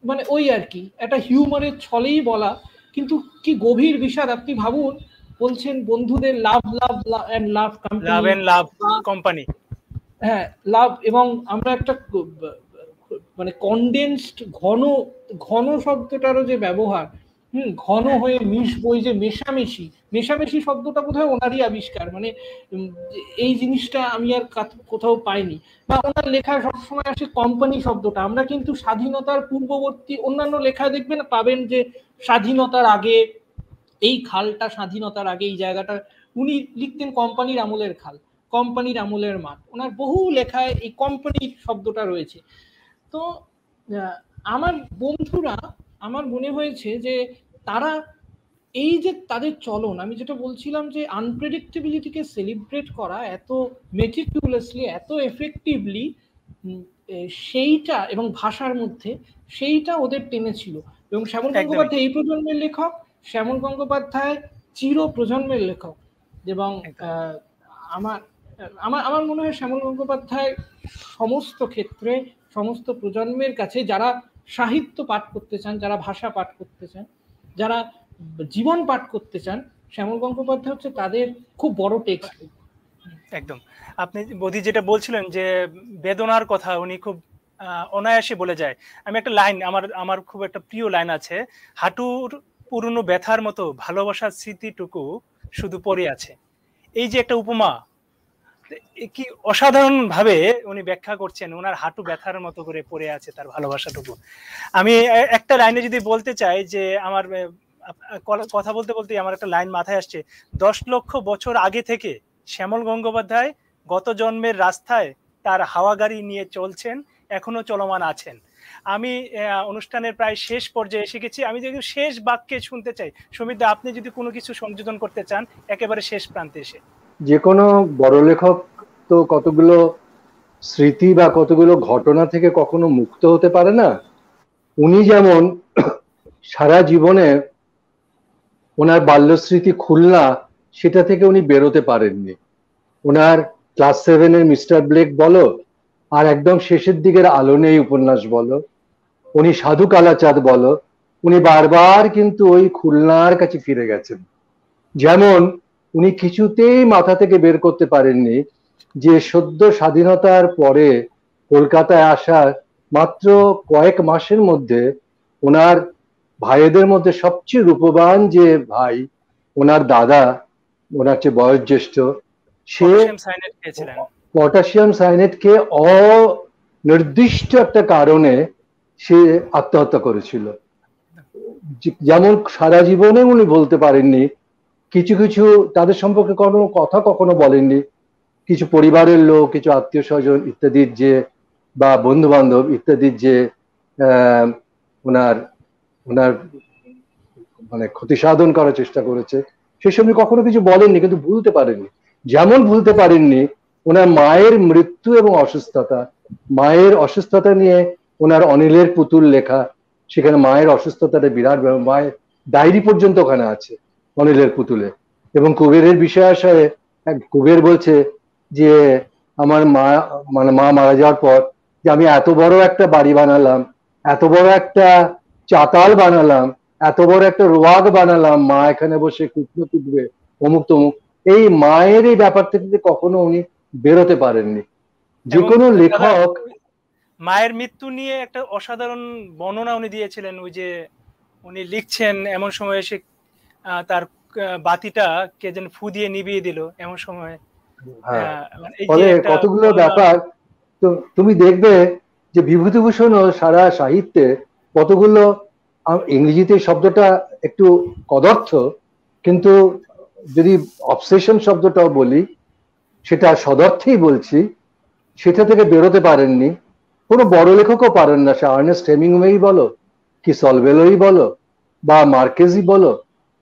Speaker 4: মানে ওই আর কি একটা হিউমারের ছলেই বলা, কিন্তু কি গভীর বিষাদ। আপনি ভাবুন, বলছেন বন্ধুদের লাভ লাভ এন্ড লাভ
Speaker 1: কোম্পানি,
Speaker 4: হ্যাঁ লাভ, এবং আমরা একটা মানে কনডেন্সড ঘন ঘন শব্দটারও যে ব্যবহার, ঘন হয়ে মিশবো, যে মেশামেশি, মেশামেশি শব্দটা বোধহয় ওনারই আবিষ্কার, মানে এই জিনিসটা আমি আর কোথাও পাইনি। বা ওনার লেখায় সবসময় আসে কোম্পানি শব্দটা। আমরা কিন্তু স্বাধীনতার পূর্ববর্তী অন্যান্য লেখায় দেখবেন পাবেন যে স্বাধীনতার আগে এই খালটা, স্বাধীনতার আগে এই জায়গাটা, উনি লিখতেন কোম্পানির আমলের খাল, কোম্পানির আমলের মাঠ। ওনার বহু লেখায় এই কোম্পানির শব্দটা রয়েছে। তো আমার বন্ধুরা, আমার মনে হয়েছে যে তারা এই যে তাদের চলন, আমি যেটা বলছিলাম যে আনপ্রেডিক্টেবিলিটিকে সেলিব্রেট করা এত মেটিকুলাসলি, এত এফেক্টিভলি, সেইটা এবং ভাষার মধ্যে সেইটা ওদের টেনেছিল। এবং শ্যামল গঙ্গোপাধ্যায় এই প্রজন্মের লেখক, শ্যামল গঙ্গোপাধ্যায় চির প্রজন্মের লেখক। এবং আমার আমার মনে হয় শ্যামল গঙ্গোপাধ্যায় সমস্ত ক্ষেত্রে, সমস্ত প্রজন্মের কাছে, যারা সাহিত্য পাঠ করতে চান, যারা ভাষা পাঠ করতে চান, যারা জীবন পাঠ করতে চান, শ্যামল গঙ্গোপাধ্যায় হচ্ছে তাদের খুব বড় টেক্সট বুক।
Speaker 1: একদম। আপনি বোধি যেটা বলছিলেন যে বেদনার কথা উনি খুব অনায়াসে বলে যায়। আমি একটা লাইন, আমার খুব একটা প্রিয় লাইন আছে, হাঁটুর পুরনো ব্যথার মতো ভালোবাসার স্মৃতিটুকু শুধু পড়ে আছে। এই যে একটা উপমা, কি অসাধারণ ভাবে উনি ব্যাখ্যা করছেন, ওনার হাঁটু ব্যথার মতো করে পড়ে আছে তার ভালোবাসাটুকু। আমি একটা লাইনে যদি বলতে চাই যে আমার কথা বলতে বলতে আমার একটা লাইন মাথায় আসছে, 10 লক্ষ বছর আগে থেকে শ্যামল গঙ্গোপাধ্যায় গত জন্মের রাস্তায় তার হাওয়া গাড়ি নিয়ে চলছেন, এখনো চলমান আছেন। আমি অনুষ্ঠানের প্রায় শেষ পর্যায়ে এসে গেছি, আমি যদি শেষ বাক্যে শুনতে চাই, সুমিত দা আপনি যদি কোনো কিছু সংযোজন করতে চান একেবারে শেষ প্রান্তে এসে।
Speaker 2: যে কোনো বড় লেখক তো কতগুলো স্মৃতি বা কতগুলো ঘটনা থেকে কখনো মুক্ত হতে পারে না। উনি যেমন সারা জীবনে ওনার বাল্যস্মৃতি খুলনা, সেটা থেকে উনি বেরোতে পারেননি। ওনার ক্লাস 7-এর মিস্টার ব্লেক বলো, আর একদম শেষের দিকের আলো নেই উপন্যাস বলো, উনি সাধু কালাচাঁদ বলো, উনি বারবার কিন্তু ওই খুলনার কাছে ফিরে গেছেন। যেমন উনি কিছুতেই মাথা থেকে বের করতে পারেননি যে সদ্য স্বাধীনতার পরে কলকাতায় আসার মাত্র কয়েক মাসের মধ্যে ওনার ভাইদের মধ্যে সবচেয়ে রূপবান যে ভাই, ওনার দাদা, ওনার চেয়ে বয়োজ্যেষ্ঠ, সে পটাশিয়াম সাইনেটকে অনির্দিষ্ট একটা কারণে সে আত্মহত্যা করেছিল। যেমন সারা জীবনে উনি বলতে পারেননি, কিছু কিছু তাদের সম্পর্কে কোনো কথা কখনো বলেননি, কিছু পরিবারের লোক, কিছু আত্মীয় স্বজন ইত্যাদির যে, বা বন্ধু বান্ধব ইত্যাদির যে ওনার ওনার মানে ক্ষতি সাধন করার চেষ্টা করেছে, সেসব নিয়ে কখনো কিছু বলেননি, কিন্তু ভুলতে পারেননি। যেমন ভুলতে পারেননি ওনার মায়ের মৃত্যু এবং অসুস্থতা, মায়ের অসুস্থতা নিয়ে ওনার অনিলের পুতুল লেখা, সেখানে মায়ের অসুস্থতাটা বিরাট, মায়ের ডায়েরি পর্যন্ত ওখানে আছে অনিলের পুতুলে। এবং কুবেরের বিষয় আসায় কুবের বলছে যে আমার মা, মানে মা মারা যাওয়ার পর, যে আমি এত বড় একটা বাড়ি বানালাম, এত বড় একটা চাতাল বানালাম, এত বড় একটা রোয়াগ বানালাম, মা এখানে বসে কুটনো কুটবে, অমুক তমুক, এই মায়ের এই ব্যাপার থেকে কখনো উনি বেরোতে পারেননি। যে কোনো লেখক
Speaker 1: মায়ের মৃত্যু নিয়ে একটা অসাধারণ বর্ণনা উনি দিয়েছিলেন। ওই যে উনি লিখছেন, এমন সময় এসে তার বাতিটা কে যেন ফু দিয়ে নিভিয়ে দিল, এমন সময়
Speaker 2: কতগুলো ব্যাপার। তো তুমি দেখবে যে বিভূতিভূষণ সারা সাহিত্যে কতগুলো ইংরেজিতে এই শব্দটা একটু কদর্থ, কিন্তু যদি অবসেশন শব্দটাও বলি সেটা সদর্থেই বলছি। সেটা থেকে বেরোতে পারেননি কোনো বড় লেখকও পারেন না, সে আর্নেস্ট হেমিংওয়েই বলো কি সলভেলোই বলো বা মার্কেজই বলো।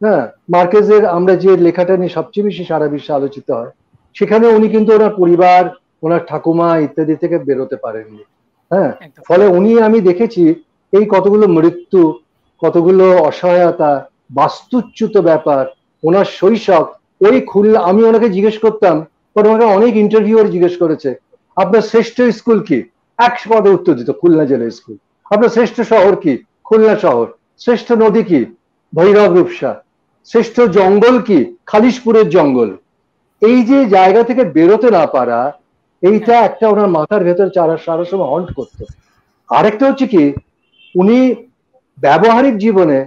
Speaker 2: হ্যাঁ, মার্কেজের আমরা যে লেখাটা নিয়ে সবচেয়ে বেশি সারা বিশ্বে আলোচিত হয়, সেখানে উনি কিন্তু ওনার পরিবার, ওনার ঠাকুমা ইত্যাদি থেকে বেরোতে পারেননি। হ্যাঁ, ফলে উনি, আমি দেখেছি এই কতগুলো মৃত্যু, কতগুলো অসহায়তা, বাস্তুচ্যুত ব্যাপার, ওনার শৈশব, ওই খুলনা, আমি ওনাকে জিজ্ঞেস করতাম, কারণ ওনাকে অনেক ইন্টারভিউয়ার জিজ্ঞেস করেছে আপনার শ্রেষ্ঠ স্কুল কি, 100 পদে উত্তর দিত খুলনা জেলা স্কুল। আপনার শ্রেষ্ঠ শহর কি, খুলনা শহর। শ্রেষ্ঠ নদী কি, ভৈরব রূপসা। শ্রেষ্ঠ জঙ্গল কি, খালিশপুরের জঙ্গল। এই যে জায়গা থেকে বেরোতে না পারা, এইটা একটা ওনার মাথার ভেতর সারা সময় হন্ট করতো। আরেকটা হচ্ছে কি, উনি ব্যবহারিক জীবনে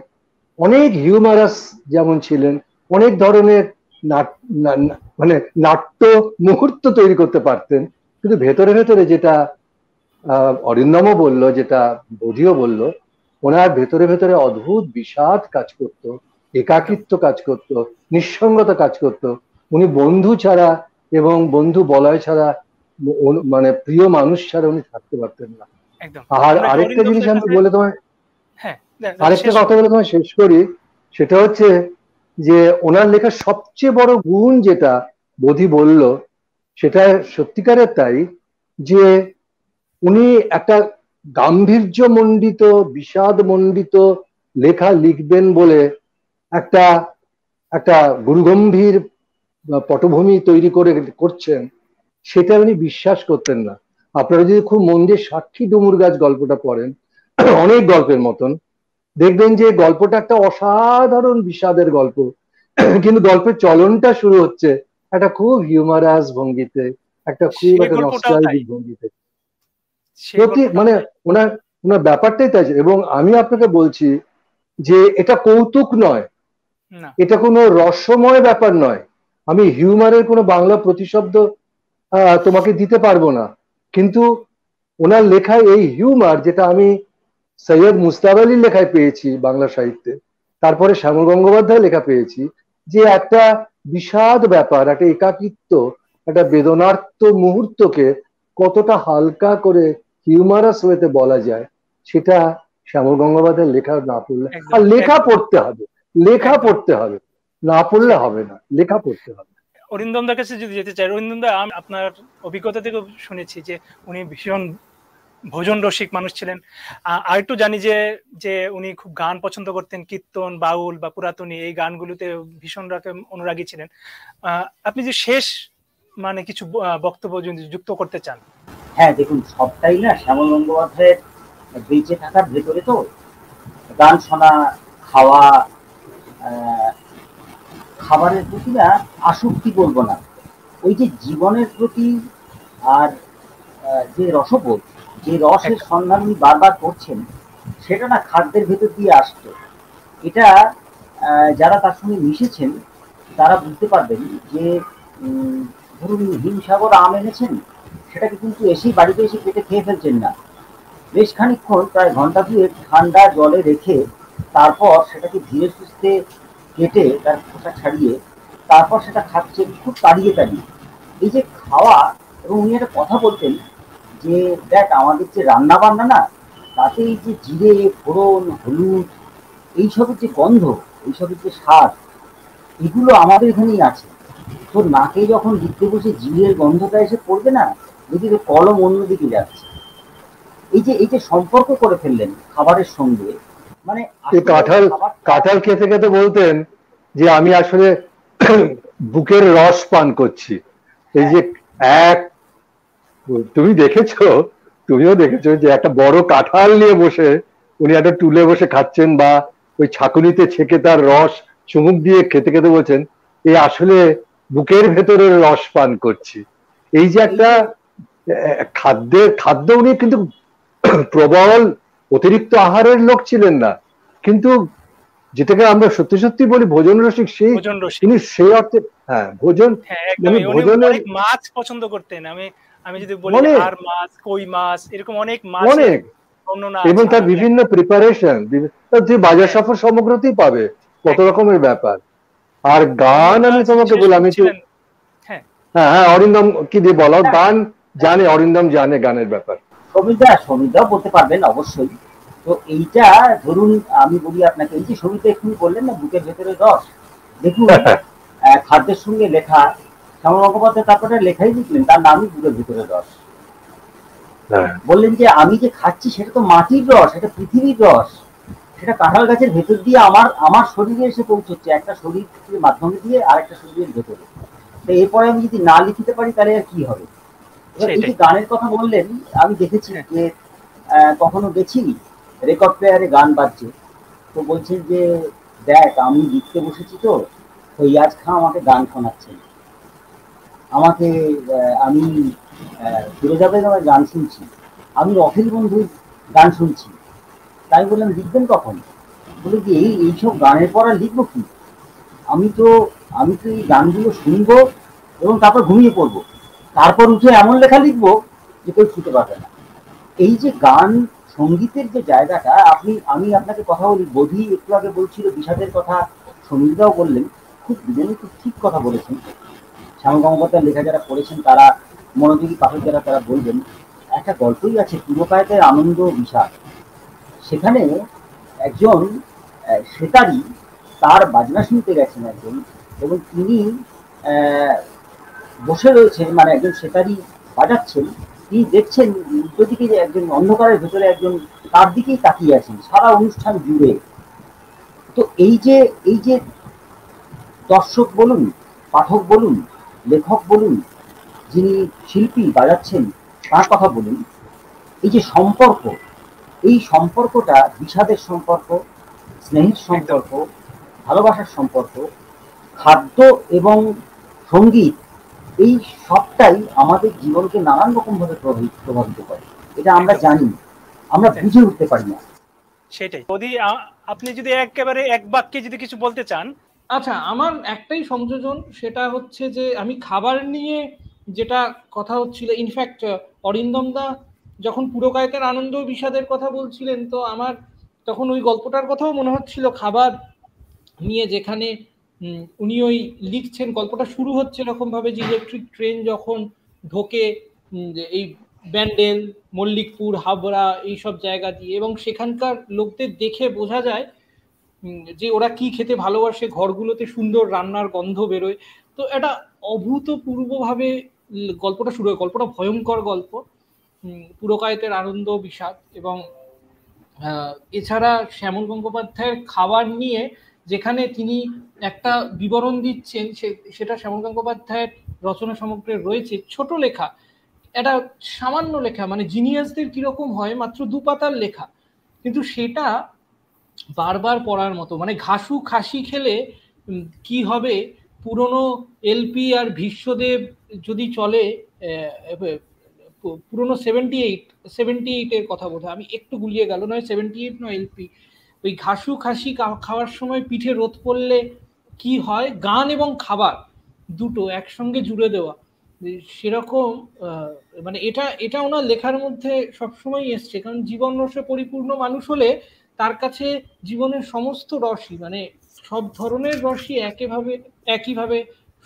Speaker 2: অনেক হিউমারাস যেমন ছিলেন, অনেক ধরনের মানে নাট্য মুহূর্ত তৈরি করতে পারতেন, কিন্তু ভেতরে ভেতরে যেটা অরিন্দমও বললো, যেটা বোধিও বললো, ওনার ভেতরে ভেতরে অদ্ভুত বিষাদ কাজ করতো, একাকিত্ব কাজ করতো, নিঃসঙ্গতা কাজ করতো। উনি বন্ধু ছাড়া এবং বন্ধু বলয় ছাড়া, মানে প্রিয় মানুষ ছাড়া উনি থাকতে পারতেন না। আর আরেকটা জিনিস আমি বলে তোমায়, আরেকটা কথা বলে তোমায় শেষ করি, সেটা হচ্ছে যে ওনার লেখার সবচেয়ে বড় গুণ যেটা বোধি বলল, সেটা সত্যিকারের তাই, যে উনি একটা গাম্ভীর্য মণ্ডিত, বিষাদ মণ্ডিত লেখা লিখবেন বলে একটা একটা গুরুগম্ভীর পটভূমি তৈরি করছেন, সেটা উনি বিশ্বাস করতেন না। আপনারা যদি খুব মন দিয়ে সাক্ষী ডুমুর গাছ গল্পটা পড়েন, অনেক গল্পের মতন, দেখবেন যে গল্পটা একটা অসাধারণ বিষাদের গল্প, কিন্তু গল্পের চলনটা শুরু হচ্ছে একটা খুব হিউমারাস ভঙ্গিতে, একটা খুব একটা নস্টালজিক ভঙ্গিতে। সত্যি মানে ওনার ওনার ব্যাপারটাই তাই। এবং আমি আপনাকে বলছি যে এটা কৌতুক নয়, এটা কোনো রসময় ব্যাপার নয়। আমি হিউমারের কোনো বাংলা প্রতিশব্দ তোমাকে দিতে পারবো না, কিন্তু ওনার লেখায় এই হিউমার, যেটা আমি সৈয়দ মুস্তাব আলীর লেখায় পেয়েছি বাংলা সাহিত্যে, তারপরে শ্যামল গঙ্গোপাধ্যায় লেখা পেয়েছি, যে একটা বিষাদ ব্যাপার, একটা একাকিত্ব, একটা বেদনার্ত মুহূর্তকে কতটা হালকা করে হিউমারাস ওয়েতে বলা যায়, সেটা শ্যামল গঙ্গোপাধ্যায়ের লেখা না পড়লে, আর লেখা পড়তে হবে, লেখা পড়তে হবে, না পড়লে হবে না, লেখা পড়তে হবে।
Speaker 1: অরিন্দম দার কাছে যদি যেতে চাই, অরিন্দম দা, আমি আপনার অভিজ্ঞতা থেকে শুনেছি যে উনি ভীষণ ভোজন রসিক মানুষ ছিলেন। আর একটু জানি যে উনি খুব গান পছন্দ করতেন, কীর্তন, বাউল বা পুরাতনী, এই গানগুলোতে ভীষণ রকম অনুরাগী ছিলেন। আপনি যে শেষ মানে কিছু বক্তব্য যদি যুক্ত করতে চান।
Speaker 3: হ্যাঁ, দেখুন, সবটাই না শ্যামল গঙ্গোপাধ্যায়ের বেঁচে থাকার ভেতরে, তো গান শোনা, খাওয়া, খাবারের প্রতি না আসক্তি বলবো না, ওই যে জীবনের প্রতি আর যে রসবোধ, যে রসের সন্ধান উনি বারবার করছেন, সেটা না খাদ্যের ভেতর দিয়ে আসতো। এটা যারা তার সঙ্গে মিশেছেন তারা বুঝতে পারবেন যে ধরুন হিমসাগর আম এনেছেন, সেটাকে কিন্তু এসেই বাড়িতে এসে কেটে খেয়ে ফেলছেন না, বেশ খানিকক্ষণ প্রায় ঘন্টা দুয়েক ঠান্ডা জলে রেখে তারপর সেটাকে ধীরে সুস্থে কেটে তার খোসা ছাড়িয়ে তারপর সেটা খাচ্ছেন খুব তাড়িয়ে তাড়িয়ে। এই যে খাওয়া, এবং উনি একটা কথা বলতেন যে দেখ, আমাদের যে রান্না বান্না না, তাতে এই যে জিরে, ফোড়ন, হলুদ, এইসবের যে গন্ধ, এইসবের যে স্বাদ, এগুলো আমাদের এখানেই আছে। তো নাকে যখন লিখতে বসে জিরের গন্ধটা এসে পড়বে না, দেখি যে কলম অন্যদিকে যাচ্ছে। এই যে সম্পর্ক করে ফেললেন খাবারের সঙ্গে, মানে
Speaker 2: কাঁঠাল খেতে খেতে বলতেন যে আমি আসলে বুকের রস পান করছি। এই যে তুমিও দেখেছো যে একটা বড় কাঁঠাল নিয়ে বসে উনি একটা টুলে বসে খাচ্ছেন, বা ওই ছাঁকুনিতে ছেঁকে তার রস চুমুক দিয়ে খেতে খেতে বলছেন এই আসলে বুকের ভেতরের রস পান করছি। এই যে একটা খাদ্য, উনি কিন্তু প্রবল অতিরিক্ত আহারের লোক ছিলেন না, কিন্তু যেটাকে আমরা সত্যি সত্যি বলি ভোজন রসিক, তিনি সেই অর্থে, হ্যাঁ ভোজন,
Speaker 1: অনেক মাছ পছন্দ করতেন। আমি যদি বলি আর মাছ, কই মাছ, এরকম অনেক মাছ, বর্ণনা
Speaker 2: এবং
Speaker 1: আছে।
Speaker 2: তার বিভিন্ন প্রিপারেশন, যে বাজার সফর সমগ্রতেই পাবে কত রকমের ব্যাপার। আর গান আমি তোমাকে বলি, আমি তো
Speaker 1: হ্যাঁ
Speaker 2: হ্যাঁ হ্যাঁ অরিন্দম কি দিয়ে বলো, গান জানে, অরিন্দম জানে গানের ব্যাপার।
Speaker 3: সমিতাও বলতে পারবেন অবশ্যই। তো এইটা ধরুন আমি বলি আপনাকে, এই যে সমিতা এক্ষুনি বললেন না বুকের ভেতরে রস, দেখুন খাদ্যের সঙ্গে লেখা শ্যামল গঙ্গোপাধ্যায় তারপরে লেখাই লিখলেন, তার নামই বুকের ভেতরে রস। বললেন যে আমি যে খাচ্ছি সেটা তো মাটির রস, এটা পৃথিবীর রস, সেটা কাঁঠাল গাছের ভেতর দিয়ে আমার শরীরে এসে পৌঁছচ্ছে, একটা শরীরের মাধ্যমে দিয়ে আর একটা শরীরের ভেতরে। তো এরপরে আমি যদি না লিখতে পারি তাহলে আর কি হবে? এবার এই যে গানের কথা বললেন, আমি দেখেছি যে কখনো গেছি রেকর্ড প্লেয়ারে গান বাজছে, তো বলছেন যে দেখ আমি লিখতে বসেছি, তো ইয়াজ খাঁ আমাকে গান শোনাচ্ছেন, আমাকে আমি ফিরোজ আহমেদের গান শুনছি, আমি অখিল বন্ধুর গান শুনছি। তাই বললাম লিখবেন কখন? বলে যে এইসব গানের পর আর লিখবো কি, আমি তো এই গানগুলো শুনবো এবং তারপর ঘুমিয়ে পড়বো, তারপর উঠে এমন লেখা লিখবো যে কেউ ছুটে পারবে না। এই যে গান সঙ্গীতের যে জায়গাটা, আমি আপনাকে কথা বলি, বোধি একটু আগে বলছিল বিষাদের কথা, সমীরদাও বললেন, খুব ঠিক কথা বলেছেন। শ্যামল গঙ্গোপাধ্যায়ের লেখা যারা পড়েছেন তারা, মনোযোগী পাঠক যারা, তারা বলবেন একটা গল্পই আছে পুরকায়েতের আনন্দ বিষাদ। সেখানে একজন সেতারি তার বাজনা শুনতে গেছেন একজন, এবং তিনি বসে রয়েছেন, মানে একজন সেতারি বাজাচ্ছেন, তিনি দেখছেন উল্টোদিকে যে একজন অন্ধকারের ভেতরে একজন তার দিকেই তাকিয়ে আছেন সারা অনুষ্ঠান জুড়ে। তো এই যে দর্শক বলুন, পাঠক বলুন, লেখক বলুন, যিনি শিল্পী বাজাচ্ছেন তার কথা বলুন, এই যে সম্পর্ক, এই সম্পর্কটা বিষাদের সম্পর্ক, স্নেহের সম্পর্ক, ভালোবাসার সম্পর্ক, খাদ্য এবং সঙ্গীত, এই সবটাই আমাদের জীবনকে নানান রকম ভাবে প্রভাবিত করে। এটা আমরা জানি, আমরা বুঝে উঠতে পারি না।
Speaker 1: সেটাই। যদি আপনি যদি একেবারে এক বাক্যে যদি কিছু বলতে চান।
Speaker 4: আচ্ছা, আমার একটাই সংযোজন, সেটা হচ্ছে যে আমি খাবার নিয়ে যেটা কথা হচ্ছিল, ইনফ্যাক্ট অরিন্দম দা যখন পুরকায়েতের আনন্দ বিষাদের কথা বলছিলেন, তো আমার তখন ওই গল্পটার কথাও মনে হচ্ছিল, খাবার নিয়ে, যেখানে উনি ওই লিখছেন, গল্পটা শুরু হচ্ছে এরকম ভাবে যে ইলেকট্রিক ট্রেন যখন ঢোকে এই ব্যান্ডেল, মল্লিকপুর, হাবড়া এইসব জায়গা দিয়ে, এবং সেখানকার লোকদের দেখে বোঝা যায় যে ওরা কি খেতে ভালোবাসে, ঘরগুলোতে সুন্দর রান্নার গন্ধ বেরোয়। তো এটা অভূতপূর্বভাবে গল্পটা শুরু হয়। গল্পটা ভয়ঙ্কর গল্প, পুরকায়েতের আনন্দ বিষাদ। এবং এছাড়া শ্যামল গঙ্গোপাধ্যায়ের খাবার নিয়ে যেখানে তিনি একটা বিবরণ দিচ্ছেন, সেটা শ্যামল গঙ্গোপাধ্যায়ের রচনা সমগ্রে রয়েছে। ছোট লেখা, একটা সামান্য লেখা, মানে জিনিয়াসদের কিরকম হয়, মাত্র 2 পাতার লেখা, কিন্তু সেটা বারবার পড়ার মতো। মানে ঘাসু খাসি খেলে কি হবে, পুরনো এলপি আর ভীষ্মদেব যদি চলে, পুরনো 78-এর কথা বোধ হয়, আমি একটু গুলিয়ে গেল, নয় 78 নয় এলপি, ওই ঘাসু খাসি খাওয়ার সময় পিঠে রোদ পড়লে কি হয়, গান এবং খাবার দুটো একসঙ্গে জুড়ে দেওয়া, সেরকম মানে এটা ওনার লেখার মধ্যে সবসময় এসছে। কারণ জীবন রসে পরিপূর্ণ মানুষ হলে তার কাছে জীবনের সমস্ত রসই, মানে সব ধরনের রসই একইভাবে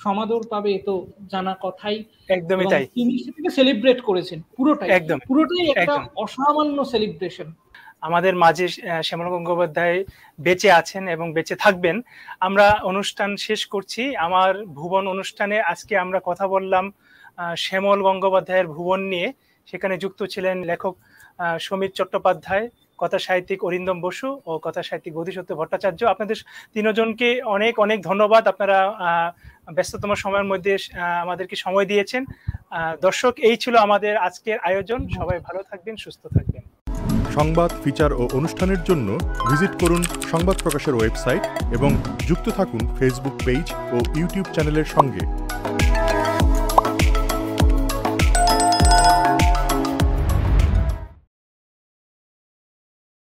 Speaker 4: সমাদর পাবে, তো জানা কথাই।
Speaker 1: একদমই তাই।
Speaker 4: তিনি সেটাকে সেলিব্রেট করেছেন পুরোটাই একটা অসামান্য সেলিব্রেশন।
Speaker 1: আমাদের মাঝে শ্যামল গঙ্গোপাধ্যায় বেঁচে আছেন এবং বেঁচে থাকবেন। আমরা অনুষ্ঠান শেষ করছি। আমার ভুবন অনুষ্ঠানে আজকে আমরা কথা বললাম শ্যামল গঙ্গোপাধ্যায়ের ভুবন নিয়ে। সেখানে যুক্ত ছিলেন লেখক সমীর চট্টোপাধ্যায়, কথা সাহিত্যিক অরিন্দম বসু ও কথা সাহিত্যিক বোধিসত্ত্ব ভট্টাচার্য। আপনাদের তিনজনকে অনেক অনেক ধন্যবাদ। আপনারা ব্যস্ততম সময়ের মধ্যে আমাদেরকে সময় দিয়েছেন। দর্শক, এই ছিল আমাদের আজকের আয়োজন। সবাই ভালো থাকবেন, সুস্থ থাকবেন।
Speaker 5: সংবাদ, ফিচার ও অনুষ্ঠানের জন্য ভিজিট করুন সংবাদ প্রকাশের ওয়েবসাইট এবং যুক্ত থাকুন ফেসবুক পেজ ও ইউটিউব চ্যানেলের সঙ্গে।